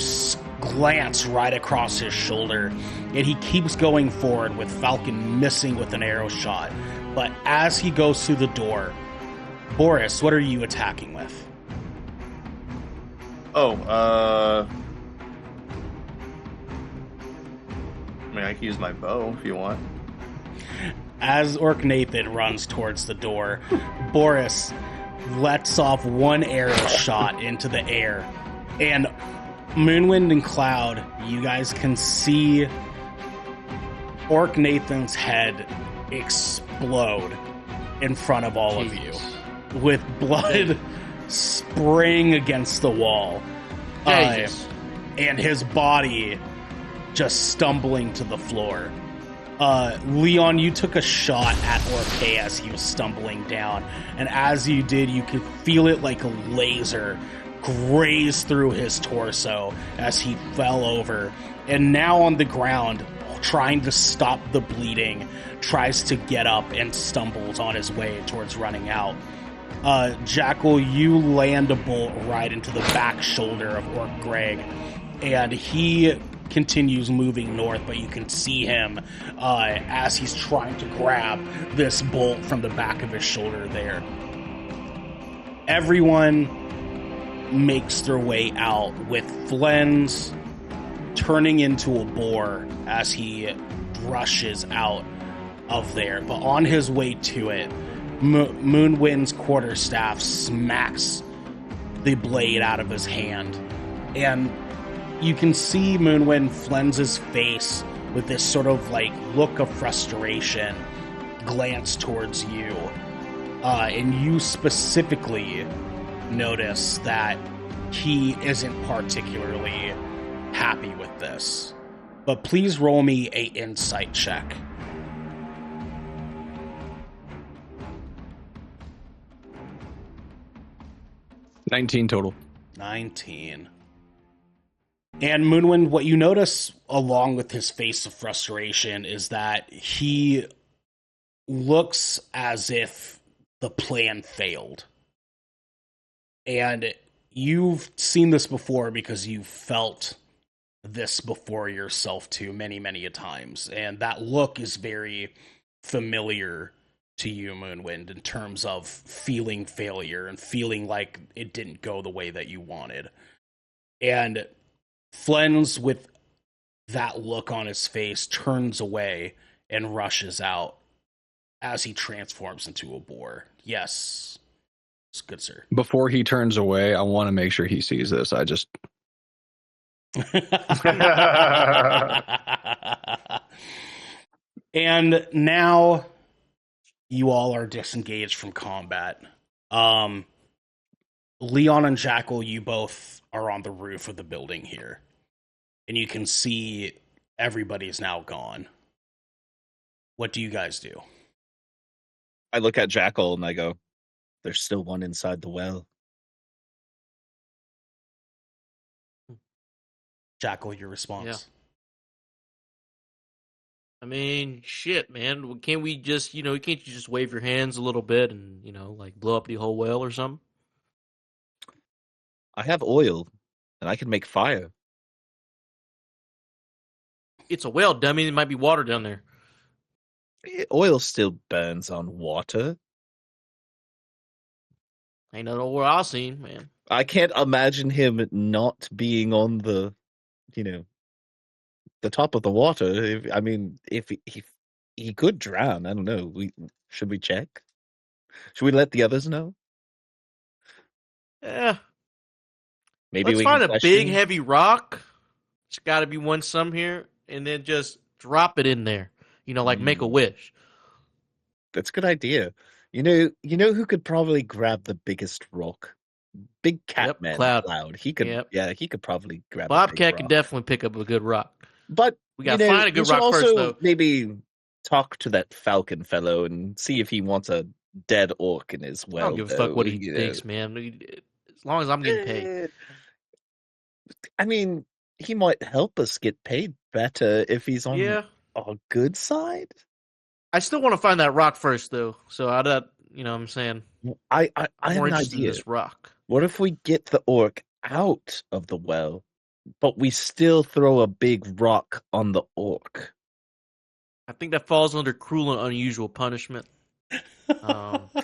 glance right across his shoulder, and he keeps going forward with Falcon missing with an arrow shot. But as he goes through the door, Boris, what are you attacking with? I mean, I can use my bow if you want. As Orc Nathan runs towards the door, Boris lets off one arrow shot into the air. And Moonwind and Cloud, you guys can see Orc Nathan's head explode in front of all of you, with blood spraying against the wall. And his body just stumbling to the floor. Leon, you took a shot at Orc as he was stumbling down, and as you did, you could feel it like a laser graze through his torso as he fell over, and now on the ground, trying to stop the bleeding, tries to get up and stumbles on his way towards running out. Jackal, you land a bolt right into the back shoulder of Orc Greg, and he continues moving north, but you can see him as he's trying to grab this bolt from the back of his shoulder there. Everyone makes their way out, with Flens turning into a boar as he rushes out of there. But on his way to it, Moonwind's quarterstaff smacks the blade out of his hand, and you can see Moonwind Flens's face with this sort of like look of frustration glance towards you, and you specifically notice that he isn't particularly happy with this. But please roll me a insight check. $19 total. 19. And Moonwind, what you notice along with his face of frustration is that he looks as if the plan failed. And you've seen this before because you felt this before yourself too many, many a times. And that look is very familiar to you, Moonwind, in terms of feeling failure and feeling like it didn't go the way that you wanted. And Flens, with that look on his face, turns away and rushes out as he transforms into a boar. Yes. It's good, sir. Before he turns away, I want to make sure he sees this. I just... And now you all are disengaged from combat. Leon and Jackal, you both are on the roof of the building here. And you can see everybody's now gone. What do you guys do? I look at Jackal and I go, there's still one inside the well. Jackal, your response? Yeah. I mean, shit, man. Can't we just, can't you just wave your hands a little bit and, like blow up the whole well or something? I have oil, and I can make fire. It's a well, dummy. There might be water down there. Oil still burns on water. Ain't nothing over I've seen, man. I can't imagine him not being on the, the top of the water. If he could drown, I don't know. Should we check? Should we let the others know? Yeah. Maybe let's we find can a big, heavy rock. It's got to be one some here, and then just drop it in there. Like make a wish. That's a good idea. You know who could probably grab the biggest rock? Big cat man, Cloud. He could. Yep. Yeah, he could probably grab. Bobcat can definitely pick up a good rock. But we gotta find a good rock first, though. Maybe talk to that Falcon fellow and see if he wants a dead orc in his well. I don't give a fuck what he thinks, man. As long as I'm getting paid. I mean, he might help us get paid better if he's on our good side. I still want to find that rock first, though. So what I'm saying? I have an idea. This rock. What if we get the orc out of the well, but we still throw a big rock on the orc? I think that falls under cruel and unusual punishment.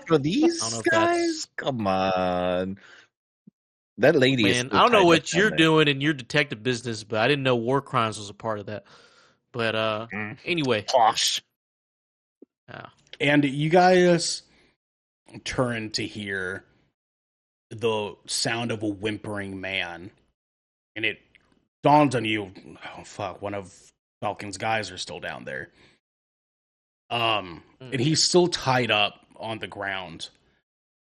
For these I don't know if guys, come on. That lady is Man, still I don't know tied up what down you're there. doing in your detective business, but I didn't know war crimes was a part of that. But anyway, Posh. yeah. And you guys turn to hear the sound of a whimpering man, and it dawns on you, oh fuck, one of Falcon's guys are still down there. And he's still tied up on the ground,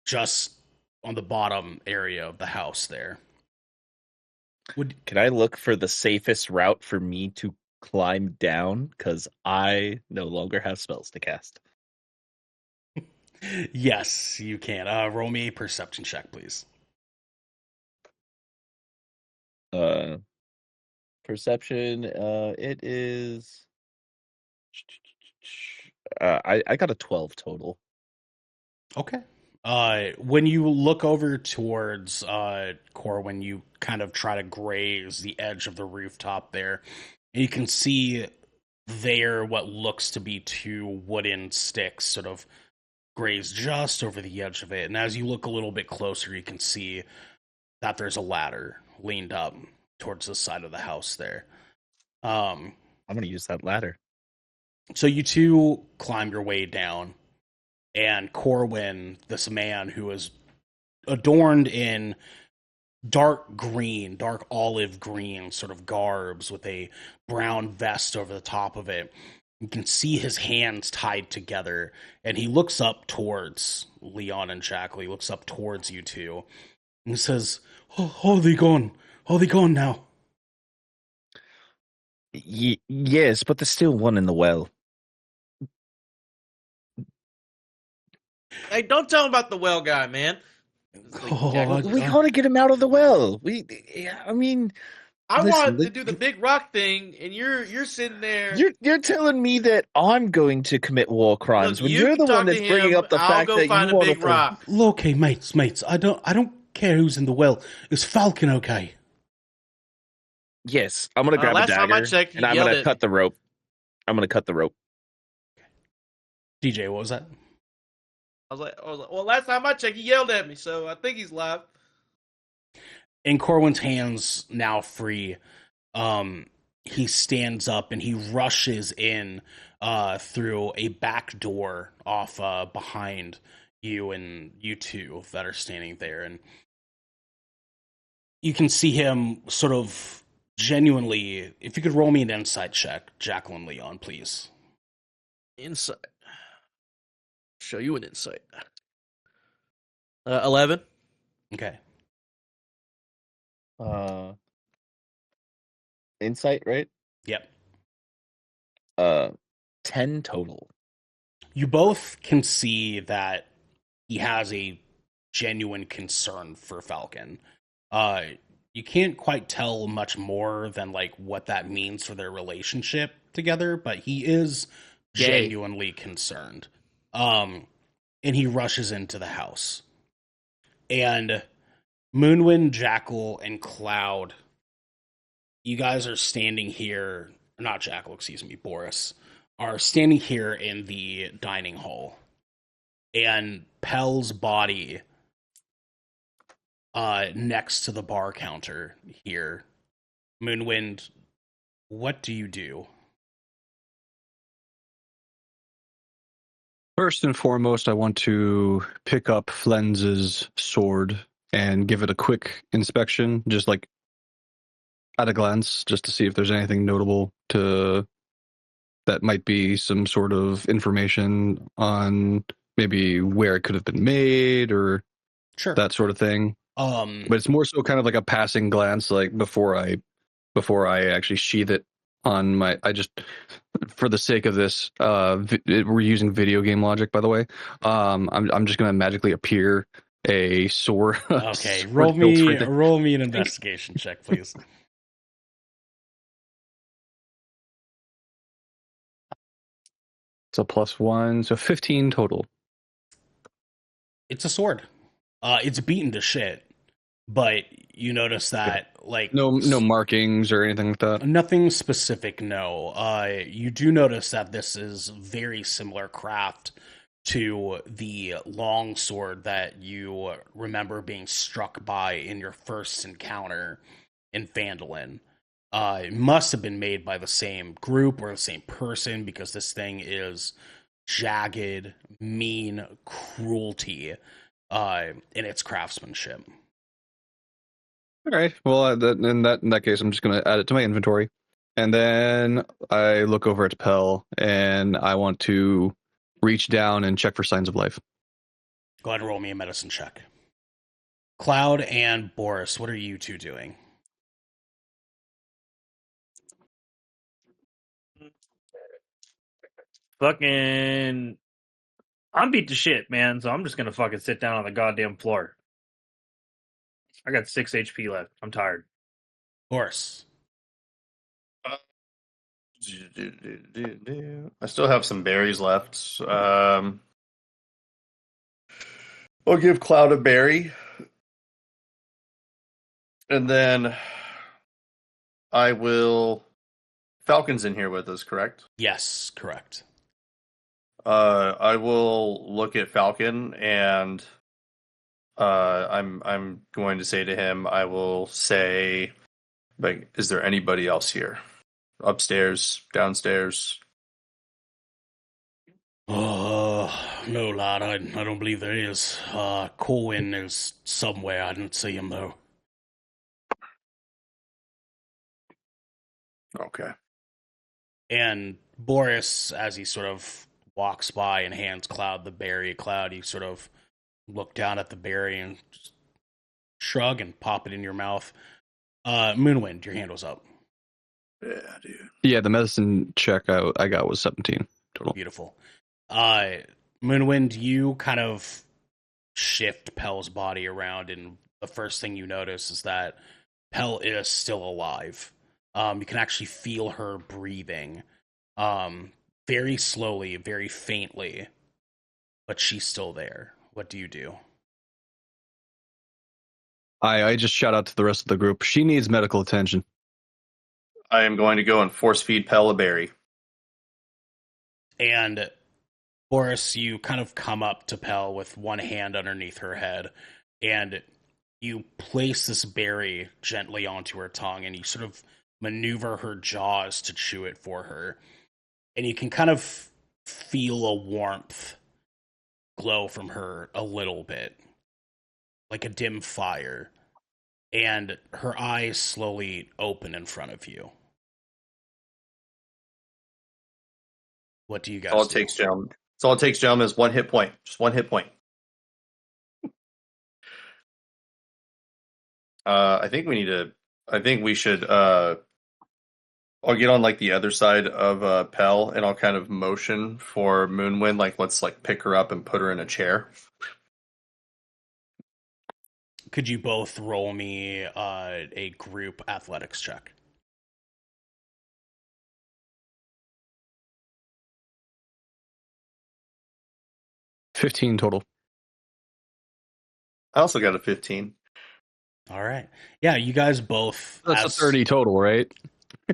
just on the bottom area of the house there. Can I look for the safest route for me to climb down? Because I no longer have spells to cast. Yes, you can. Roll me a perception check, please. Perception. It is. I got a 12 total. Okay. When you look over towards Corwin, you kind of try to graze the edge of the rooftop there, and you can see there what looks to be two wooden sticks sort of grazed just over the edge of it. And as you look a little bit closer, you can see that there's a ladder leaned up towards the side of the house there. I'm gonna use that ladder. So you two climb your way down, and Corwin, this man who is adorned in dark olive green sort of garbs with a brown vest over the top of it. You can see his hands tied together, and he looks up towards Leon and Jackal. He looks up towards you two, and he says, "Oh, how are they gone? How are they gone now?" Yes, but there's still one in the well. Hey, don't tell him about the well guy, man. We gotta get him out of the well. I mean, I listen, wanted to do the big rock thing, and you're sitting there. You're telling me that I'm going to commit war crimes Look, when you you're can the one talk that's to bringing him. up the I'll fact go that find you a want big to. rock. Okay, mates. I don't care who's in the well. Is Falcon okay? Yes, I'm gonna grab a last time I dagger checked, he and I'm yelled gonna at cut the rope. I'm gonna cut the rope. DJ, what was that? I was like, well, last time I checked, he yelled at me, so I think he's live. In Corwin's hands now free, he stands up and he rushes in through a back door off behind you and you two that are standing there. And you can see him sort of genuinely, if you could roll me an insight check, Jacqueline Leon, please. Insight. Show you an insight. 11. Okay. Insight, right? Yep. 10 total. You both can see that he has a genuine concern for Falcon. You can't quite tell much more than like what that means for their relationship together, but he is genuinely concerned. And he rushes into the house. And Moonwind, Jackal, and Cloud, you guys are standing here, not Jackal, excuse me, Boris, are standing here in the dining hall. And Pell's body next to the bar counter here. Moonwind, what do you do? First and foremost, I want to pick up Flens's sword and give it a quick inspection, just like at a glance, just to see if there's anything notable that might be some sort of information on maybe where it could have been made or that sort of thing. But it's more so kind of like a passing glance, like before I actually sheath it on my. I just, for the sake of this, we're using video game logic, by the way. I'm just gonna magically appear a sword. Okay, roll me an investigation check, please. It's a +1, so 15 total. It's a sword. It's beaten to shit, but you notice that like no markings or anything like that. Nothing specific. No. You do notice that this is very similar craft to the long sword that you remember being struck by in your first encounter in Phandalin. It must have been made by the same group or the same person, because this thing is jagged, mean cruelty in its craftsmanship. Okay. Well, in that case, I'm just going to add it to my inventory, and then I look over at Pell, and I want to reach down and check for signs of life. Go ahead and roll me a medicine check. Cloud and Boris, what are you two doing? Fucking, I'm beat to shit, man. So I'm just gonna fucking sit down on the goddamn floor. I got 6 HP left. I'm tired. Boris. I still have some berries left. I'll give Cloud a berry. And then I will... Falcon's in here with us, correct? Yes, correct. I will look at Falcon, and I'm going to say to him, I will say, like, is there anybody else here? Upstairs, downstairs? No, lad, I don't believe there is. Corwin is somewhere. I didn't see him, though. Okay. And Boris, as he sort of walks by and hands Cloud the berry, Cloud, you sort of look down at the berry and just shrug and pop it in your mouth. Moonwind, your hand was up. Yeah, dude. Yeah, the medicine check I got was 17 total. Beautiful. Moonwind, you kind of shift Pell's body around, and the first thing you notice is that Pell is still alive. You can actually feel her breathing. Very slowly, very faintly, but she's still there. What do you do? I just shout out to the rest of the group. She needs medical attention. I am going to go and force feed Pell a berry. And Boris, you kind of come up to Pell with one hand underneath her head, and you place this berry gently onto her tongue, and you sort of maneuver her jaws to chew it for her. And you can kind of feel a warmth glow from her a little bit, like a dim fire. And her eyes slowly open in front of you. What do you guys do? All it takes, gentlemen. That's all it takes, gentlemen, is 1 hit point. Just 1 hit point. I think we should I'll get on like the other side of Pell, and I'll kind of motion for Moonwind, like let's like pick her up and put her in a chair. Could you both roll me a group athletics check? $15 total. I also got a 15. All right. Yeah, you guys both. That's a 30 total, right?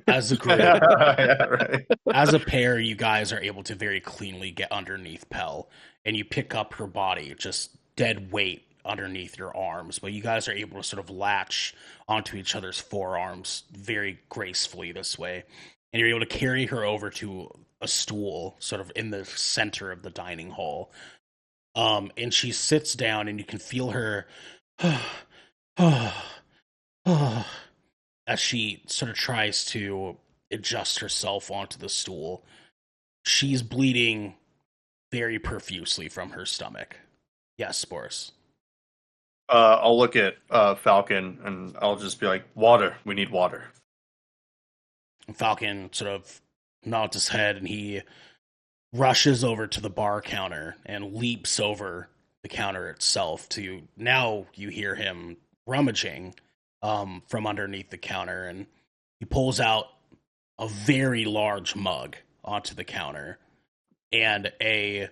As a group, Yeah, right. as a pair, you guys are able to very cleanly get underneath Pell, and you pick up her body, just dead weight underneath your arms. But you guys are able to sort of latch onto each other's forearms very gracefully this way, and you're able to carry her over to a stool, sort of in the center of the dining hall. And she sits down, and you can feel her as she sort of tries to adjust herself onto the stool. She's bleeding very profusely from her stomach. Yes, Boris. I'll look at Falcon, and I'll just be like, water. We need water. Falcon sort of nods his head, and he rushes over to the bar counter and leaps over the counter itself. To now you hear him rummaging from underneath the counter, and he pulls out a very large mug onto the counter and a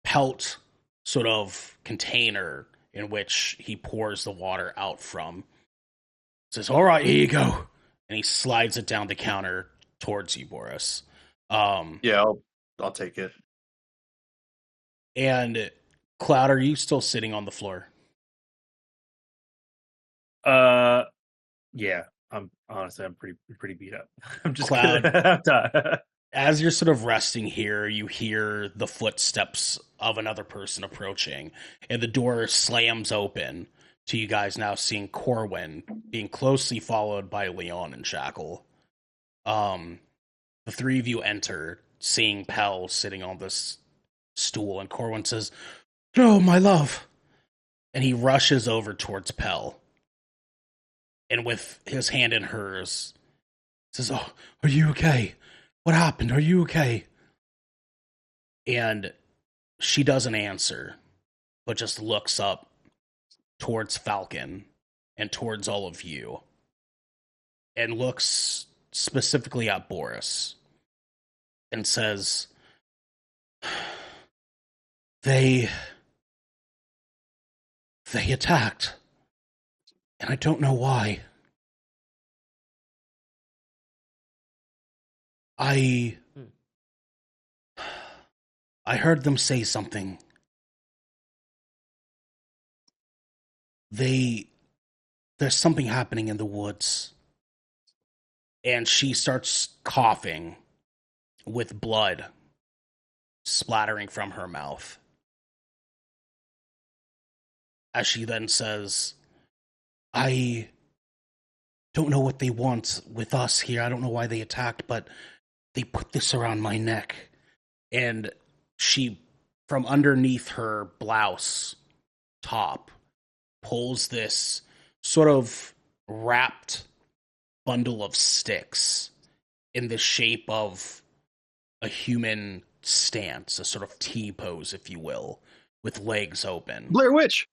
pelt sort of container in which he pours the water out from. Says, "All right, here you go," and he slides it down the counter towards you, Boris. Yeah, I'll take it. And Cloud, are you still sitting on the floor? Yeah. I'm pretty beat up. I'm just Cloud. kidding. I'm done. As you're sort of resting here, you hear the footsteps of another person approaching, and the door slams open to you guys now seeing Corwin being closely followed by Leon and Shackle. The three of you enter, seeing Pell sitting on this stool, and Corwin says, "No, my love." And he rushes over towards Pell. And with his hand in hers, says, "Oh, are you okay? What happened? Are you okay?" And she doesn't answer, but just looks up towards Falcon and towards all of you, and looks specifically at Boris and says, They attacked, and I don't know why. I heard them say something. There's something happening in the woods. And she starts coughing with blood splattering from her mouth. As she then says, I don't know what they want with us here. I don't know why they attacked, but they put this around my neck. And she, from underneath her blouse top, pulls this sort of wrapped bundle of sticks in the shape of a human stance, a sort of T pose, if you will, with legs open. Blair Witch!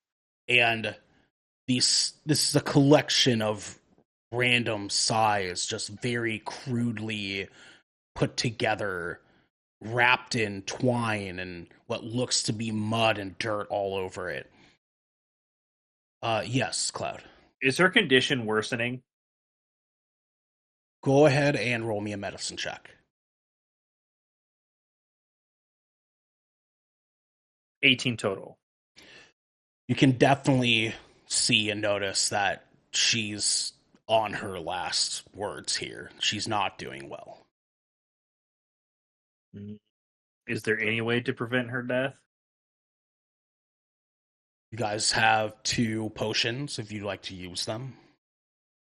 And this is a collection of random size, just very crudely put together, wrapped in twine and what looks to be mud and dirt all over it. Yes, Cloud. Is her condition worsening? Go ahead and roll me a medicine check. 18 total. You can definitely see and notice that she's on her last words here. She's not doing well. Is there any way to prevent her death? You guys have 2 potions if you'd like to use them.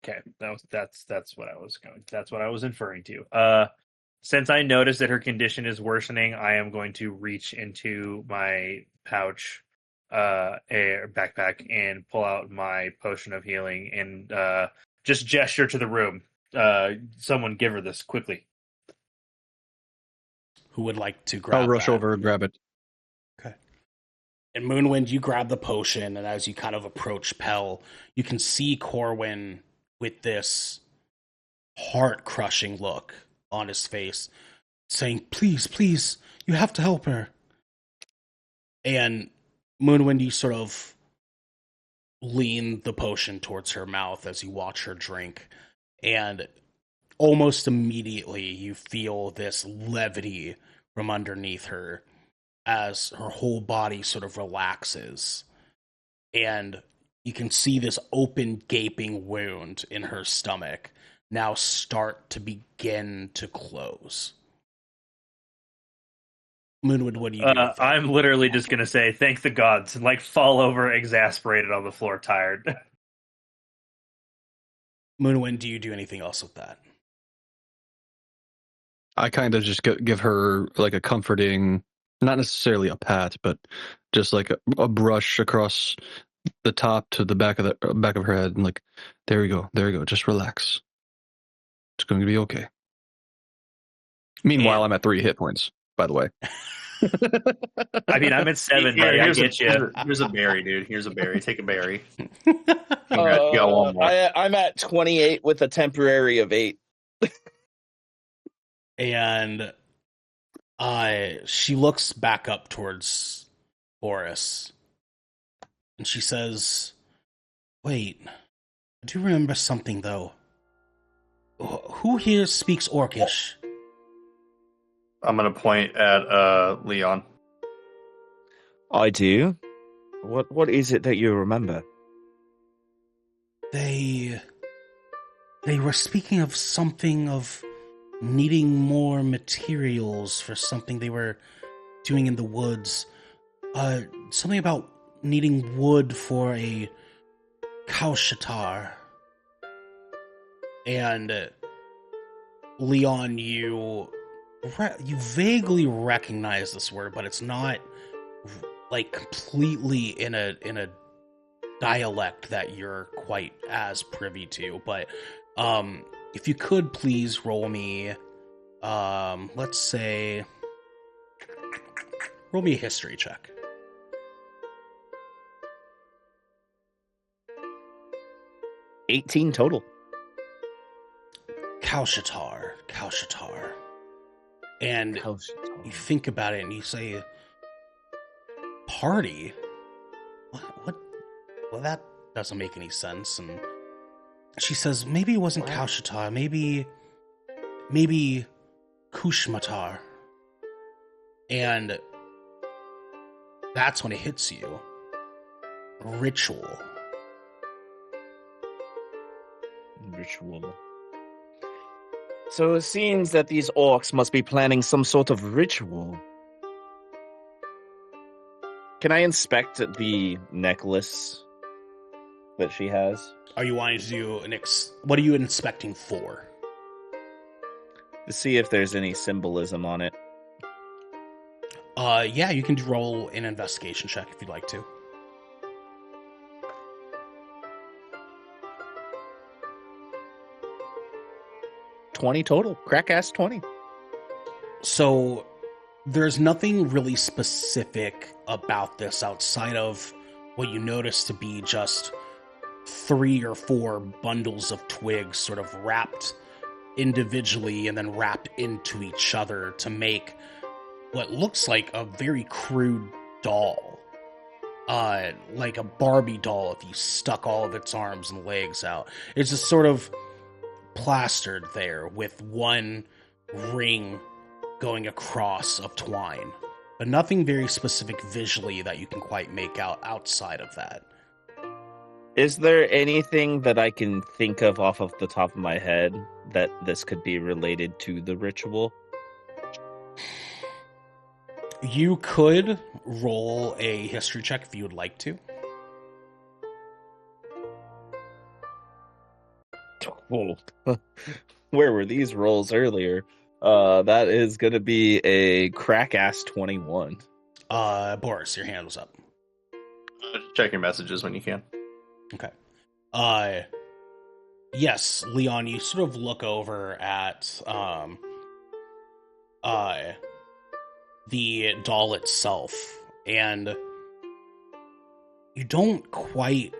Okay, that's what I was going. That's what I was inferring to. Since I noticed that her condition is worsening, I am going to reach into my pouch, backpack, and pull out my potion of healing and just gesture to the room. Someone give her this quickly. Who would like to grab I'll rush that? over and grab it. Okay. And Moonwind, you grab the potion, and as you kind of approach Pell, you can see Corwin with this heart-crushing look on his face, saying, please, please, you have to help her. And Moonwind, you sort of lean the potion towards her mouth as you watch her drink, and almost immediately you feel this levity from underneath her as her whole body sort of relaxes, and you can see this open, gaping wound in her stomach now start to begin to close. Moonwood, what do you do? I'm literally just going to say, thank the gods, and like fall over exasperated on the floor, tired. Moonwind, do you do anything else with that? I kind of just give her like a comforting, not necessarily a pat, but just like a brush across the top to the back of her head, and like, there you go, just relax. It's going to be okay. Meanwhile, I'm at 3 hit points, by the way. I mean, I'm at 7, buddy. I get you. Here's a berry, dude. Here's a berry. Take a berry. You got one more. I'm at 28 with a temporary of 8. And she looks back up towards Boris, and she says, wait, I do remember something, though. Who here speaks Orcish? I'm going to point at Leon. I do. What is it that you remember? They were speaking of something of needing more materials for something they were doing in the woods. Something about needing wood for a Kaushatar. And Leon, you vaguely recognize this word, but it's not like completely in a dialect that you're quite as privy to. But if you could please roll me, let's say, roll me a history check. $18 total. Kaushatar. And you think about it and you say, party? What? Well, that doesn't make any sense. And she says, maybe it wasn't Kaushatar, maybe Kushmatar. And that's when it hits you. Ritual. So it seems that these orcs must be planning some sort of ritual. Can I inspect the necklace that she has? Are you wanting to do what are you inspecting for? To see if there's any symbolism on it. Yeah, you can roll an investigation check if you'd like to. $20 total. Crack ass 20. So there's nothing really specific about this outside of what you notice to be just 3 or 4 bundles of twigs sort of wrapped individually and then wrapped into each other to make what looks like a very crude doll. Like a Barbie doll if you stuck all of its arms and legs out. It's just sort of plastered there with one ring going across of twine, but nothing very specific visually that you can quite make out outside of that. Is there anything that I can think of off of the top of my head that this could be related to the ritual? You could roll a history check if you would like to. Oh, where were these rolls earlier? That is going to be a crack-ass 21. Boris, your hand was up. Check your messages when you can. Okay. Yes, Leon, you sort of look over at the doll itself, and you don't quite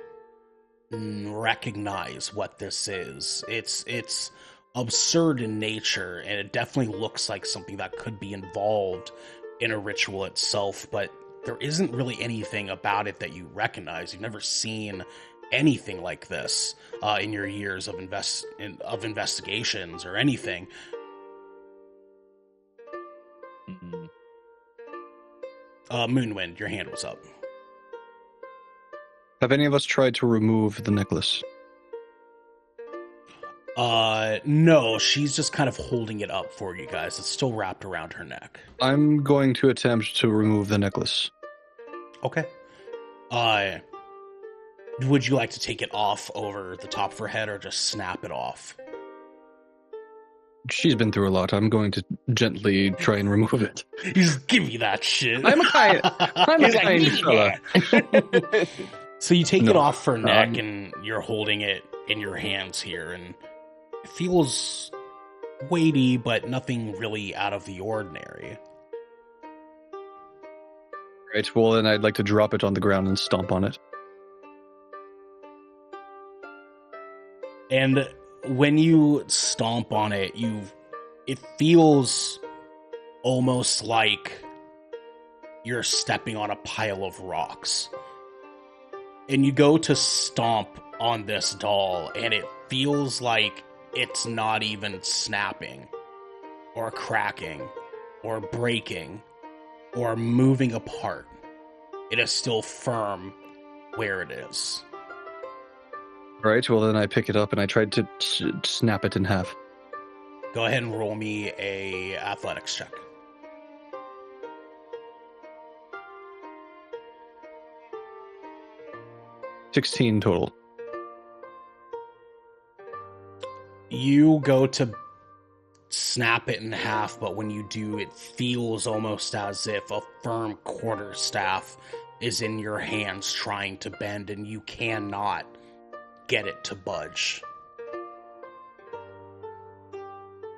recognize what this is. It's absurd in nature, and it definitely looks like something that could be involved in a ritual itself, but there isn't really anything about it that you recognize. You've never seen anything like this in your years of investigations or anything. Mm-hmm. Moonwind, your hand was up. Have any of us tried to remove the necklace? No, she's just kind of holding it up for you guys. It's still wrapped around her neck. I'm going to attempt to remove the necklace. Okay. Would you like to take it off over the top of her head or just snap it off? She's been through a lot. I'm going to gently try and remove it. You just give me that shit. I'm a kind fella. So you take it off her neck and you're holding it in your hands here, and it feels weighty, but nothing really out of the ordinary. Right, well then I'd like to drop it on the ground and stomp on it. And when you stomp on it, it feels almost like you're stepping on a pile of rocks. And you go to stomp on this doll, and it feels like it's not even snapping, or cracking, or breaking, or moving apart. it is still firm where it is. All right, well then I pick it up and I tried to snap it in half. Go ahead and roll me a athletics check. $16 total. You go to snap it in half, but when you do, it feels almost as if a firm quarterstaff is in your hands trying to bend, and you cannot get it to budge.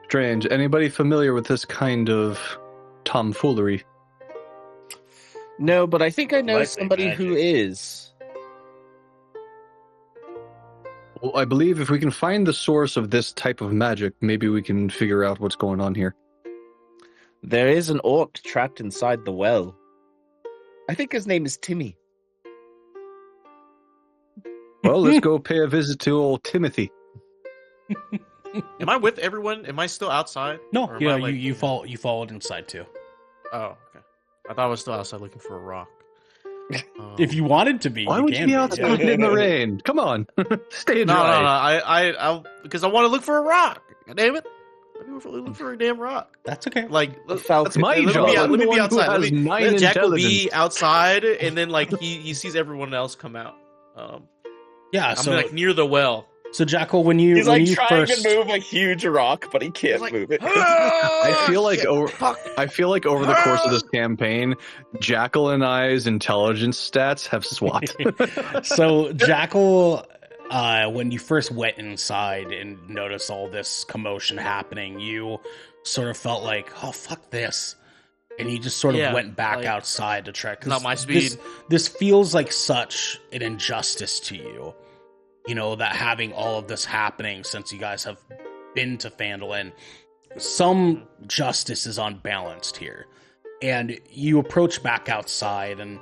Strange. Anybody familiar with this kind of tomfoolery? No, but I think I know Likely somebody who magic. is. Well, I believe if we can find the source of this type of magic, maybe we can figure out what's going on here. There is an orc trapped inside the well. I think his name is Timmy. Well, let's go pay a visit to old Timothy. Am I with everyone? Am I still outside? No, Or am yeah, I, like- you followed inside too. Oh, okay. I thought I was still outside looking for a rock. If you wanted to be, Why you would you can be outside in the rain? Come on, stay No, dry. I because I want to look for a rock. God damn it! Let me look for a damn rock. That's okay. Like Falcon. my let job. Me, I'm let the me one be who outside. has Let me 9 let Jackal be intelligence. outside, and then like he sees everyone else come out. Yeah, I'm so like near the well. so Jackal, when you He's when like you trying first to move a huge rock, but he can't Like, move it. I feel like shit, over fuck. I feel like over the course of this campaign, Jackal and I's intelligence stats have swapped. So Jackal, when you first went inside and noticed all this commotion happening, you sort of felt like, oh fuck this, and you just sort of Yeah, went back like, outside to try. not my speed. This feels like such an injustice to you. You know, that having all of this happening since you guys have been to Phandalin, some justice is unbalanced here. And you approach back outside, and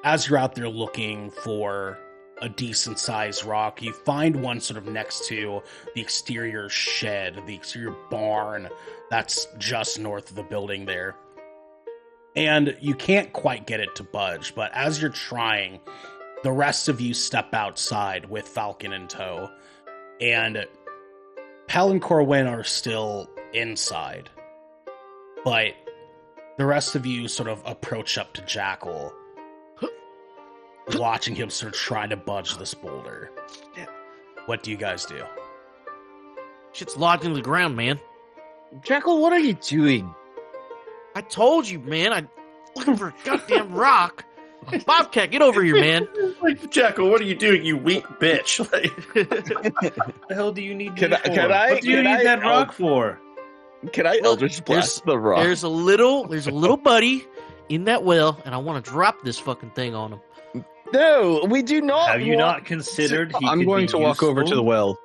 as you're out there looking for a decent sized rock, you find one sort of next to the exterior shed, the exterior barn that's just north of the building there. And you can't quite get it to budge, but as you're trying, the rest of you step outside with Falcon in tow, and Pal and Corwin are still inside. But the rest of you sort of approach up to Jackal, watching him sort of try to budge this boulder. What do you guys do? Shit's lodged into the ground, man. Jackal, what are you doing? I told you, man. I'm looking for a goddamn rock. Bobcat, get over here, man. Like, Jackal, what are you doing, you weak bitch? Like, What the hell do you need Can me I- for? can I- What do you can need I- that rock for? Can I Well, Eldritch Blast the rock? There's a little buddy in that well, and I want to drop this fucking thing on him. No, we do not. Have you want- not considered he I'm could going be to walk over to useful? the well.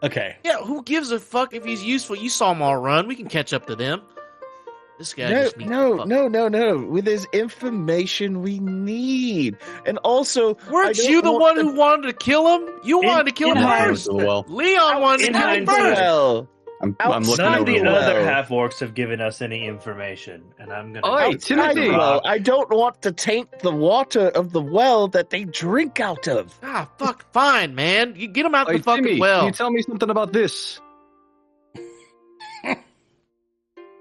Okay. Yeah, who gives a fuck if he's useful? You saw them all run. We can catch up to them. This guy No, just needs no, to fuck. no. There's information we need, and also, Weren't I don't you the want one who wanted to kill him? You wanted to kill in him Over first. to the well. Leon wanted to in kill him hindsight- first. Well, I'm Outside looking None of over the the well. other well. half orcs have given us any information, and I'm gonna. Oi, outside Timothy! the well, I don't want to taint the water of the well that they drink out of. Ah, fuck, fine, man. You get him out Hey, the fucking Timmy, well. can you tell me something about this?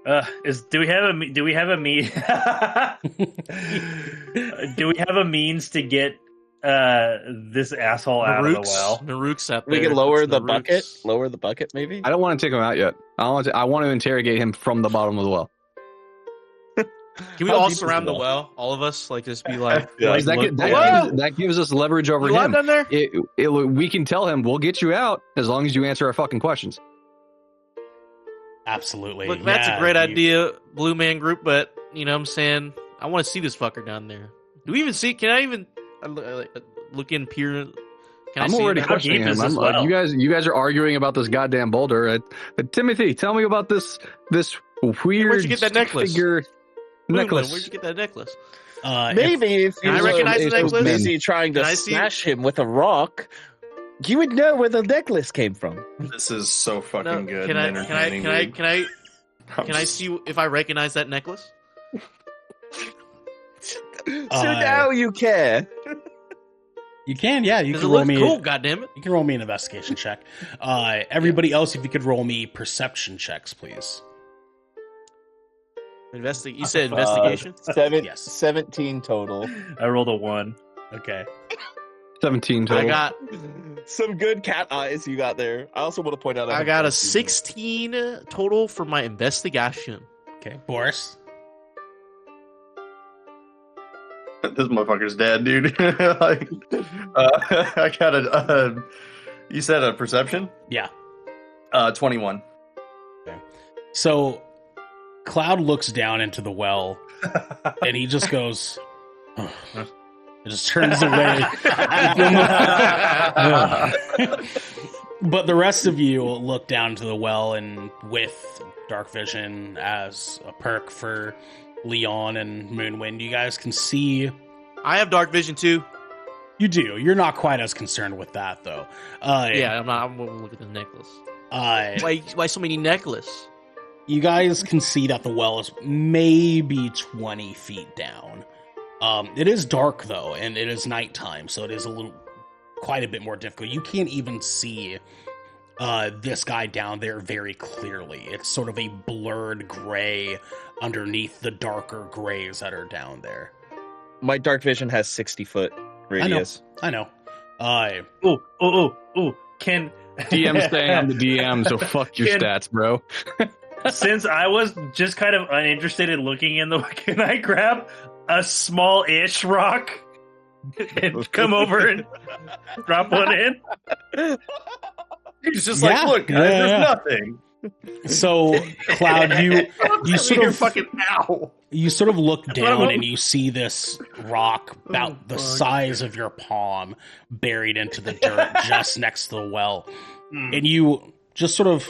Do we have a do we have a means to get this asshole out of the well? Naruk's out We there. can lower It's the Naruk's. bucket. Lower the bucket, maybe. I don't want to take him out yet. I want to interrogate him from the bottom of the well. Can we How all deep is surround the the well? well? All of us? Like, just be like... Yeah. Because look- that gives us leverage over You alive him. down there? We can tell him we'll get you out as long as you answer our fucking questions. Absolutely. Look, that's Yeah, a great you- idea, Blue Man Group, but, you know what I'm saying? I want to see this fucker down there. Do we even see... Can I even look in, peer... Can I I'm see already him? How questioning deep him. is this I'm like, well? you guys are arguing about this goddamn boulder. Timothy, tell me about this weird Where'd you get that necklace? figure Blue Man, necklace. where'd you get that necklace? Maybe if you Can I recognize the were necklace? busy trying to Can I see- smash him with a rock, you would know where the necklace came from. this is so fucking good. Can and I entertaining, dude. can I see if I recognize that necklace? So now you care. You can, yeah. You Because can it roll looks me. cool, goddammit. You can roll me an investigation check. Everybody else, if you could roll me perception checks, please. You said investigation? Yes. 17 total. I rolled a 1. Okay. 17 total. I got Some good cat eyes you got there. I also want to point out I got a 16 total for my investigation. Okay, Boris. This motherfucker's dead, dude. Like, I got a. You said a perception? Yeah. 21. So, Cloud looks down into the well, and he just goes. "Ugh." It just turns away. But the rest of you look down to the well, and with dark vision as a perk for Leon and Moonwind, you guys can see. I have dark vision too. You do. You're not quite as concerned with that, though. Yeah, I'm not. I'm gonna look at the necklace. Why so many necklace? You guys can see that the well is maybe 20 feet down. It is dark though, and it is nighttime, so it is quite a bit more difficult. You can't even see this guy down there very clearly. It's sort of a blurred gray underneath the darker grays that are down there. My dark vision has 60-foot radius. I know. Can DM saying I'm the DM, so fuck your stats, bro. since I was just kind of uninterested in looking in the, can I grab a small-ish rock and come over and drop one in? He's just like, look, guys, there's nothing. So, Cloud, you sort of fucking ow. You sort of look down and you see this rock about the size of your palm buried into the dirt just next to the well. And you just sort of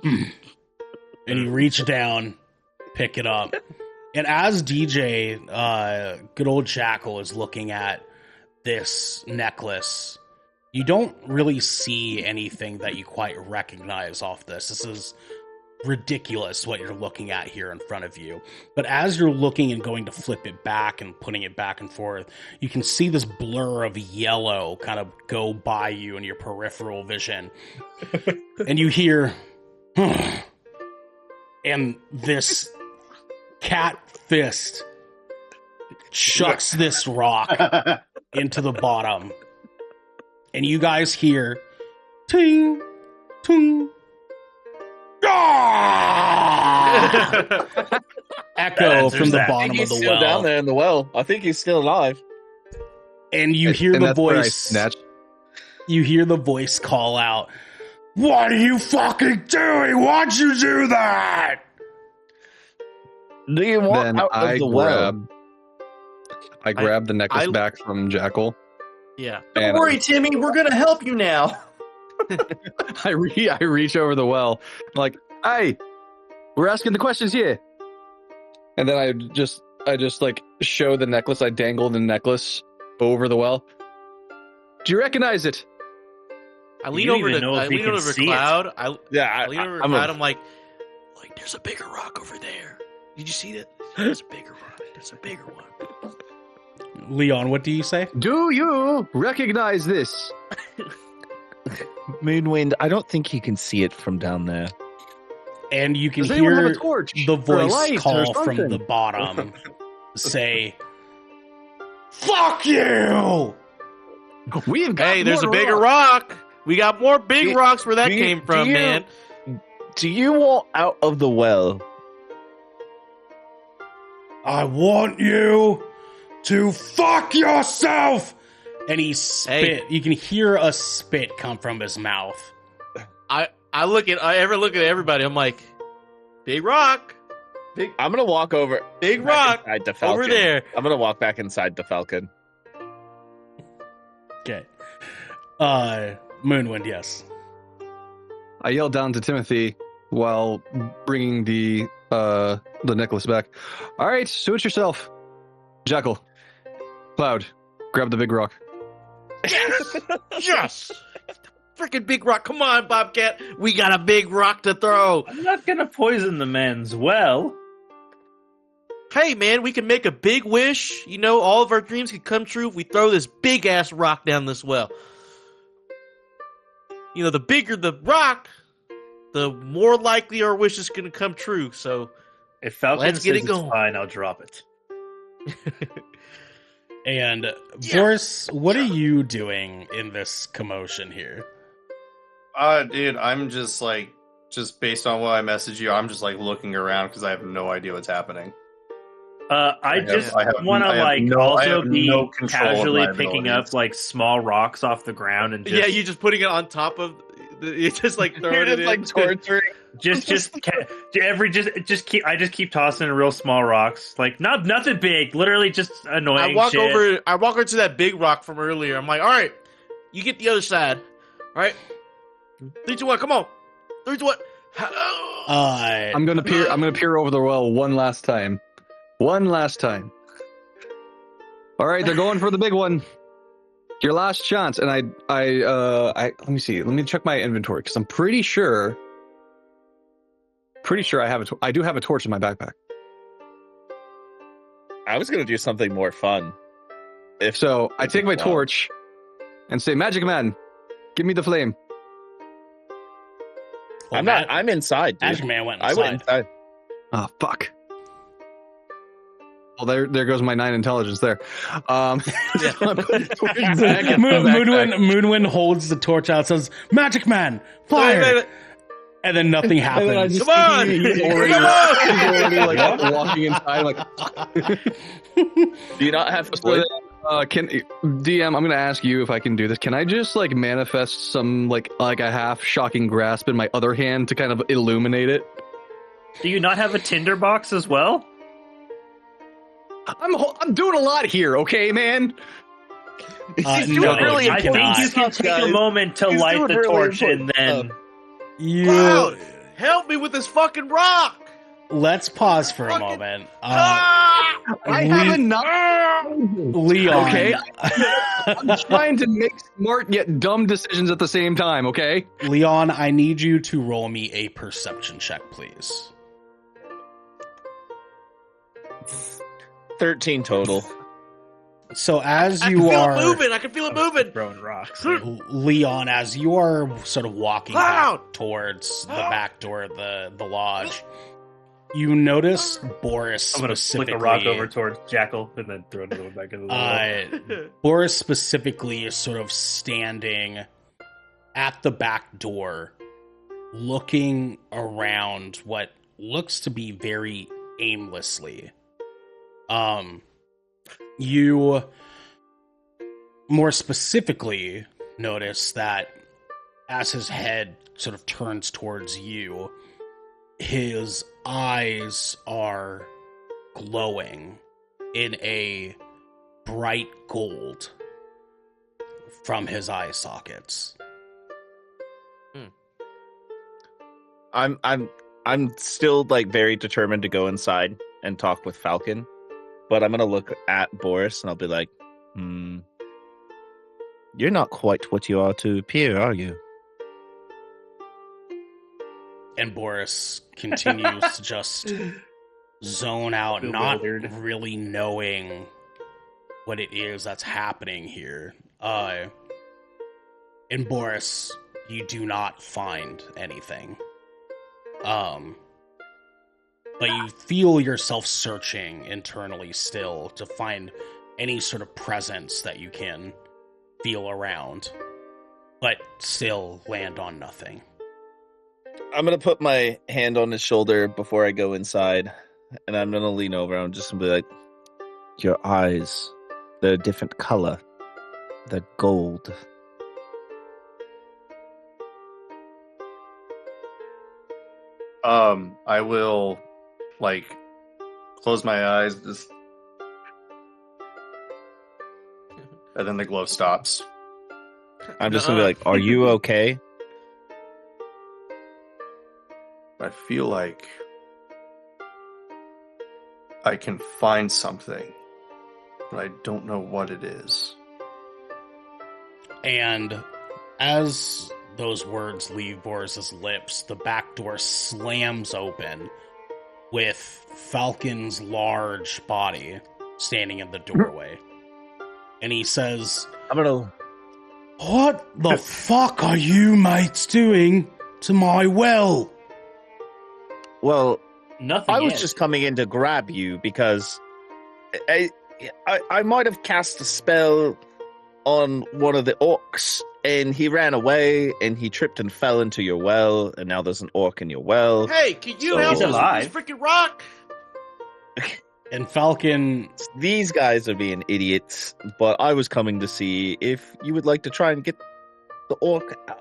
and you reach down, pick it up. And as DJ, good old Jackal, is looking at this necklace, you don't really see anything that you quite recognize off this. This is ridiculous what you're looking at here in front of you. But as you're looking and going to flip it back and putting it back and forth, you can see this blur of yellow kind of go by you in your peripheral vision. And you hear, and this cat fist chucks this rock into the bottom. And you guys hear, ting, ting, echo from the bottom of the still well. Down there in the well. I think he's still alive. And you hear the voice. You hear the voice call out, "What are you fucking doing? Why'd you do that?" Do you want Then out of the well? I grab the necklace back from Jackal. Yeah. Don't worry, Timmy. We're going to help you now. I reach over the well, like, hey, we're asking the questions here. And then I just like show the necklace. I dangle the necklace over the well. Do you recognize it? I lean over to Cloud. I lean over to Cloud. I'm like, there's a bigger rock over there. Did you see that? There's a bigger rock. There's a bigger one. Leon, what do you say? Do you recognize this? Moonwind, I don't think you can see it from down there. And you can Does anyone have hear a torch the or a voice light or call from something? the bottom say, "Fuck you!" We've got Hey, there's a more bigger rock. rock. We got more big rocks where that came from, man. Do you want out of the well? I want you to fuck yourself! And he spit. You can hear a spit come from his mouth. I look at everybody. I'm like, big rock, I'm gonna walk over. big rock Inside the Falcon. over there. I'm gonna walk back inside the Falcon. Okay. Moonwind, yes. I yell down to Timothy while bringing the necklace back. All right, suit yourself. Jackal, Cloud, grab the big rock. Yes, freaking big rock. Come on, Bobcat. We got a big rock to throw. I'm not gonna poison the man's well. hey, man, we can make a big wish. You know, all of our dreams can come true if we throw this big-ass rock down this well. You know, the bigger the rock, the more likely our wish is going to come true. So If Falcon let's get says it going. it's fine, I'll drop it. And Boris, what are you doing in this commotion here? Dude, I'm just based on what I messaged you, I'm just like looking around because I have no idea what's happening. I just want to also be casually picking up like small rocks off the ground and just Yeah, you're just putting it on top of. You're just like throwing it in. like torturing. I just keep tossing real small rocks, like nothing big, literally just annoying. I walk shit. over to that big rock from earlier. I'm like, all right, you get the other side. All right, 3, 2, 1, come on. 3, 2, 1. I'm gonna peer over the well one last time. One last time. All right, they're going for the big one. Your last chance. And I let me see. Let me check my inventory because I'm pretty sure I do have a torch in my backpack. I was gonna do something more fun. So I take my torch and say, "Magic Man, give me the flame." Well, I'm inside, dude. Magic Man went inside. I went inside. Oh, fuck. Well, there goes my 9 intelligence there. Moonwind holds the torch out, says, "Magic Man, fire!" And then nothing happens. Come on! He's already like walking inside. Like, Do you not have to? Can DM? I'm gonna ask you if I can do this. Can I just like manifest some like a half shocking grasp in my other hand to kind of illuminate it? Do you not have a tinder box as well? I'm doing a lot here, okay, man. I think you can take a moment to light the torch and then. Cloud, help me with this fucking rock. Let's pause for a moment. I have enough. Leon. Okay. I'm trying to make smart yet dumb decisions at the same time, okay? Leon, I need you to roll me a perception check, please. 13 total. So as I you can feel are it moving. I can feel it moving. Throwing rocks. Leon, as you are sort of walking Cloud! back towards the back door of the lodge, you notice Boris I'm gonna specifically. flick a rock over towards Jackal and then throw another one back into the wall. Boris specifically is sort of standing at the back door, looking around what looks to be very aimlessly. You more specifically notice that as his head sort of turns towards you, his eyes are glowing in a bright gold from his eye sockets. I'm still like very determined to go inside and talk with Falcon, but I'm gonna look at Boris and I'll be like, you're not quite what you are to appear, are you? And Boris continues to just zone out, not really knowing what it is that's happening here. And Boris, you do not find anything. But you feel yourself searching internally still to find any sort of presence that you can feel around, but still land on nothing. I'm gonna put my hand on his shoulder before I go inside, and I'm gonna lean over and I'm just gonna be like, your eyes, they're a different color. They're gold. I will, like, close my eyes, just, and then the glow stops. I'm just gonna be like, are you okay? I feel like I can find something, but I don't know what it is. And as those words leave Boris's lips, the back door slams open, with Falcon's large body standing in the doorway. And he says, I'm gonna. "What the fuck are you mates doing to my well?" Well, Nothing. I was yet. just coming in to grab you because I might have cast a spell on one of the orcs, and he ran away, and he tripped and fell into your well, and now there's an orc in your well. Hey, can you So- help He's us alive. with this freaking rock? And Falcon, These guys are being idiots, but I was coming to see if you would like to try and get the orc out.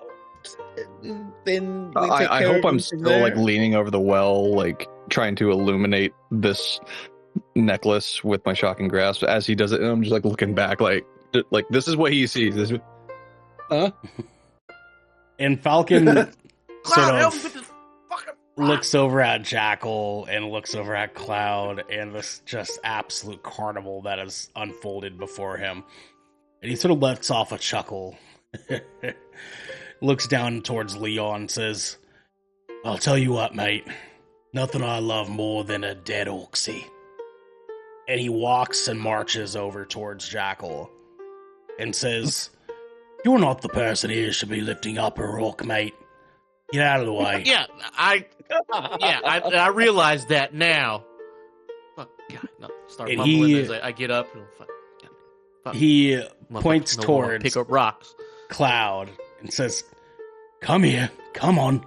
Then we take I care hope of I'm him still from there. like leaning over the well, like trying to illuminate this necklace with my shocking grasp as he does it, and I'm just like looking back, like this is what he sees. This, and Falcon Cloud, sort help me of with this fucking rock. looks over at Jackal and looks over at Cloud and this just absolute carnival that has unfolded before him. And he sort of lets off a chuckle, looks down towards Leon and says, "I'll tell you what, mate. Nothing I love more than a dead orcsy." And he walks and marches over towards Jackal and says, "You're not the person here who should be lifting up a orc, mate. Get out of the way." Yeah, I realize that now. Fuck, God, no, start And mumbling he- as I get up. And fuck, He motherfucker, points no more towards pick up rocks. Cloud and says, "Come here, come on."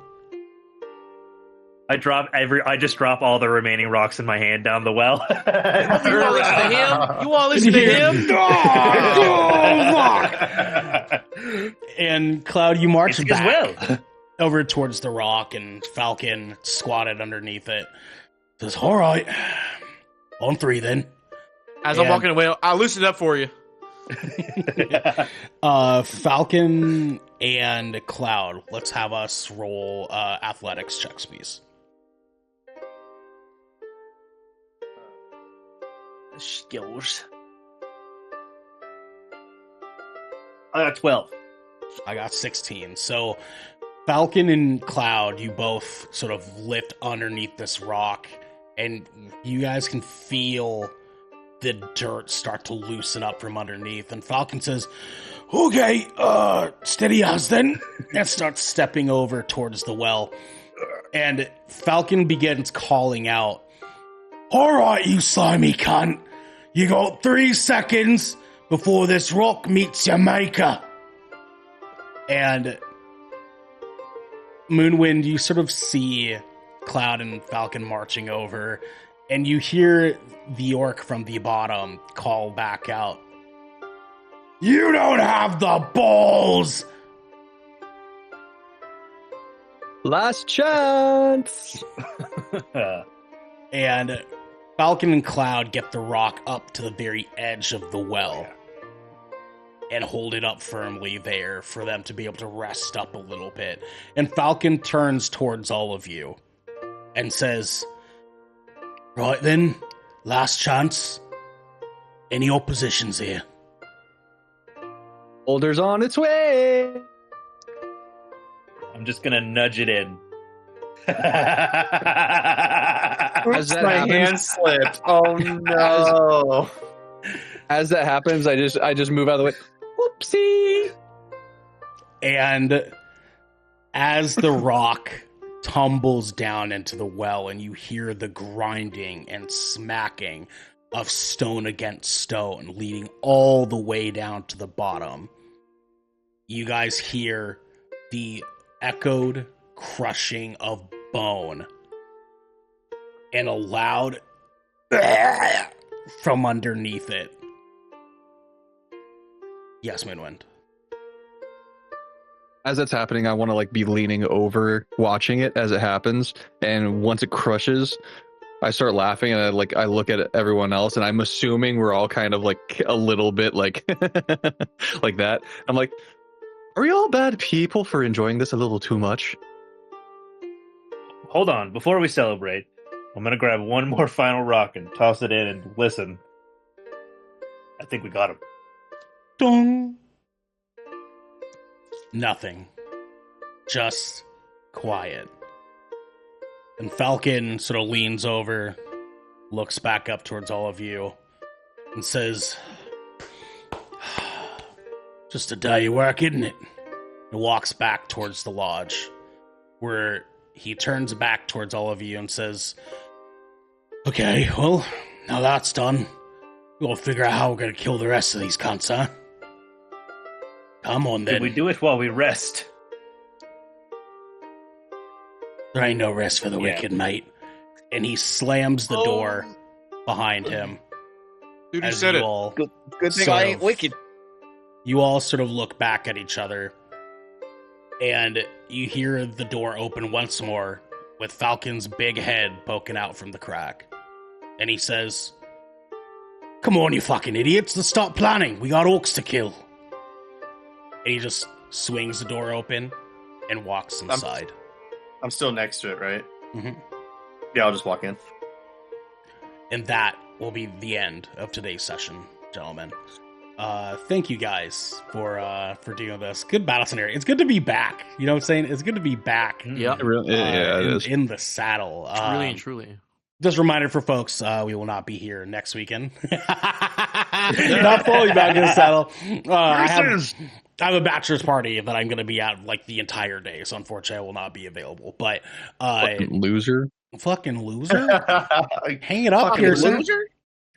I just drop all the remaining rocks in my hand down the well. You want to listen to him? You want to listen to him? And Cloud, you march It's back as well. over towards the rock, and Falcon squatted underneath it. Says, "All right, on three then." As I'm And- walking away, I'll loosen it up for you. Falcon and Cloud, let's have us roll athletics checks, please. Skills. I got 12. I got 16. So Falcon and Cloud, you both sort of lift underneath this rock, and you guys can feel the dirt start to loosen up from underneath. And Falcon says, "Okay, steady as then," and starts stepping over towards the well. And Falcon begins calling out, "All right, you slimy cunt. You got 3 seconds before this rock meets your maker." And Moonwind, you sort of see Cloud and Falcon marching over, and you hear the orc from the bottom call back out, "You don't have the balls!" last chance. And Falcon and Cloud get the rock up to the very edge of the well and hold it up firmly there for them to be able to rest up a little bit. And Falcon turns towards all of you and says, "Right then, last chance. Any oppositions here?" Boulder's on its way. I'm just gonna nudge it in. As that My happens- hand slipped. Oh no! As that happens, I just move out of the way. Whoopsie. And as the rock tumbles down into the well and you hear the grinding and smacking of stone against stone leading all the way down to the bottom, you guys hear the echoed crushing of bone and a loud from underneath it. Yes, Moonwind. As that's happening, I want to like be leaning over, watching it as it happens. And once it crushes, I start laughing, and I look at everyone else, and I'm assuming we're all kind of like a little bit like like that. I'm like, are we all bad people for enjoying this a little too much? Hold on, before we celebrate, I'm gonna grab one more final rock and toss it in and listen. I think we got him. Dong. Nothing. Just quiet. And Falcon sort of leans over, looks back up towards all of you, and says, "Just a day of work, isn't it?" And walks back towards the lodge, where he turns back towards all of you and says, "Okay, well, now that's done, we'll figure out how we're gonna kill the rest of these cunts, huh? Come on, then. Did we do it while we rest? There ain't no rest for the wicked, mate." And he slams the door behind him. Dude, you as said you it. all Good thing sort I ain't of- wicked. You all sort of look back at each other, and you hear the door open once more, with Falcon's big head poking out from the crack. And he says, "Come on, you fucking idiots, let's start planning. We got orcs to kill." And he just swings the door open and walks inside. I'm still next to it, right? Mhm. Yeah, I'll just walk in. And that will be the end of today's session, gentlemen. Thank you guys for doing this. Good battle scenario. It's good to be back. You know what I'm saying? It's good to be back. Yeah, It really, yeah, it is. In the saddle. truly and truly. Just a reminder for folks, we will not be here next weekend. Not fully back in the saddle. I have a bachelor's party that I'm going to be at like the entire day, so unfortunately I will not be available. But Fucking loser. fucking loser, hang it up, Fucking Pearson. loser?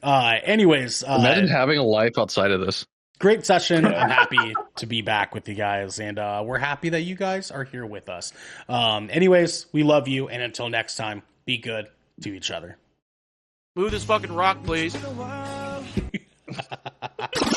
Anyways, Imagine having a life outside of this. great session. I'm happy to be back with you guys, and we're happy that you guys are here with us. Anyways, we love you, and until next time, be good to each other. Move this fucking rock, please.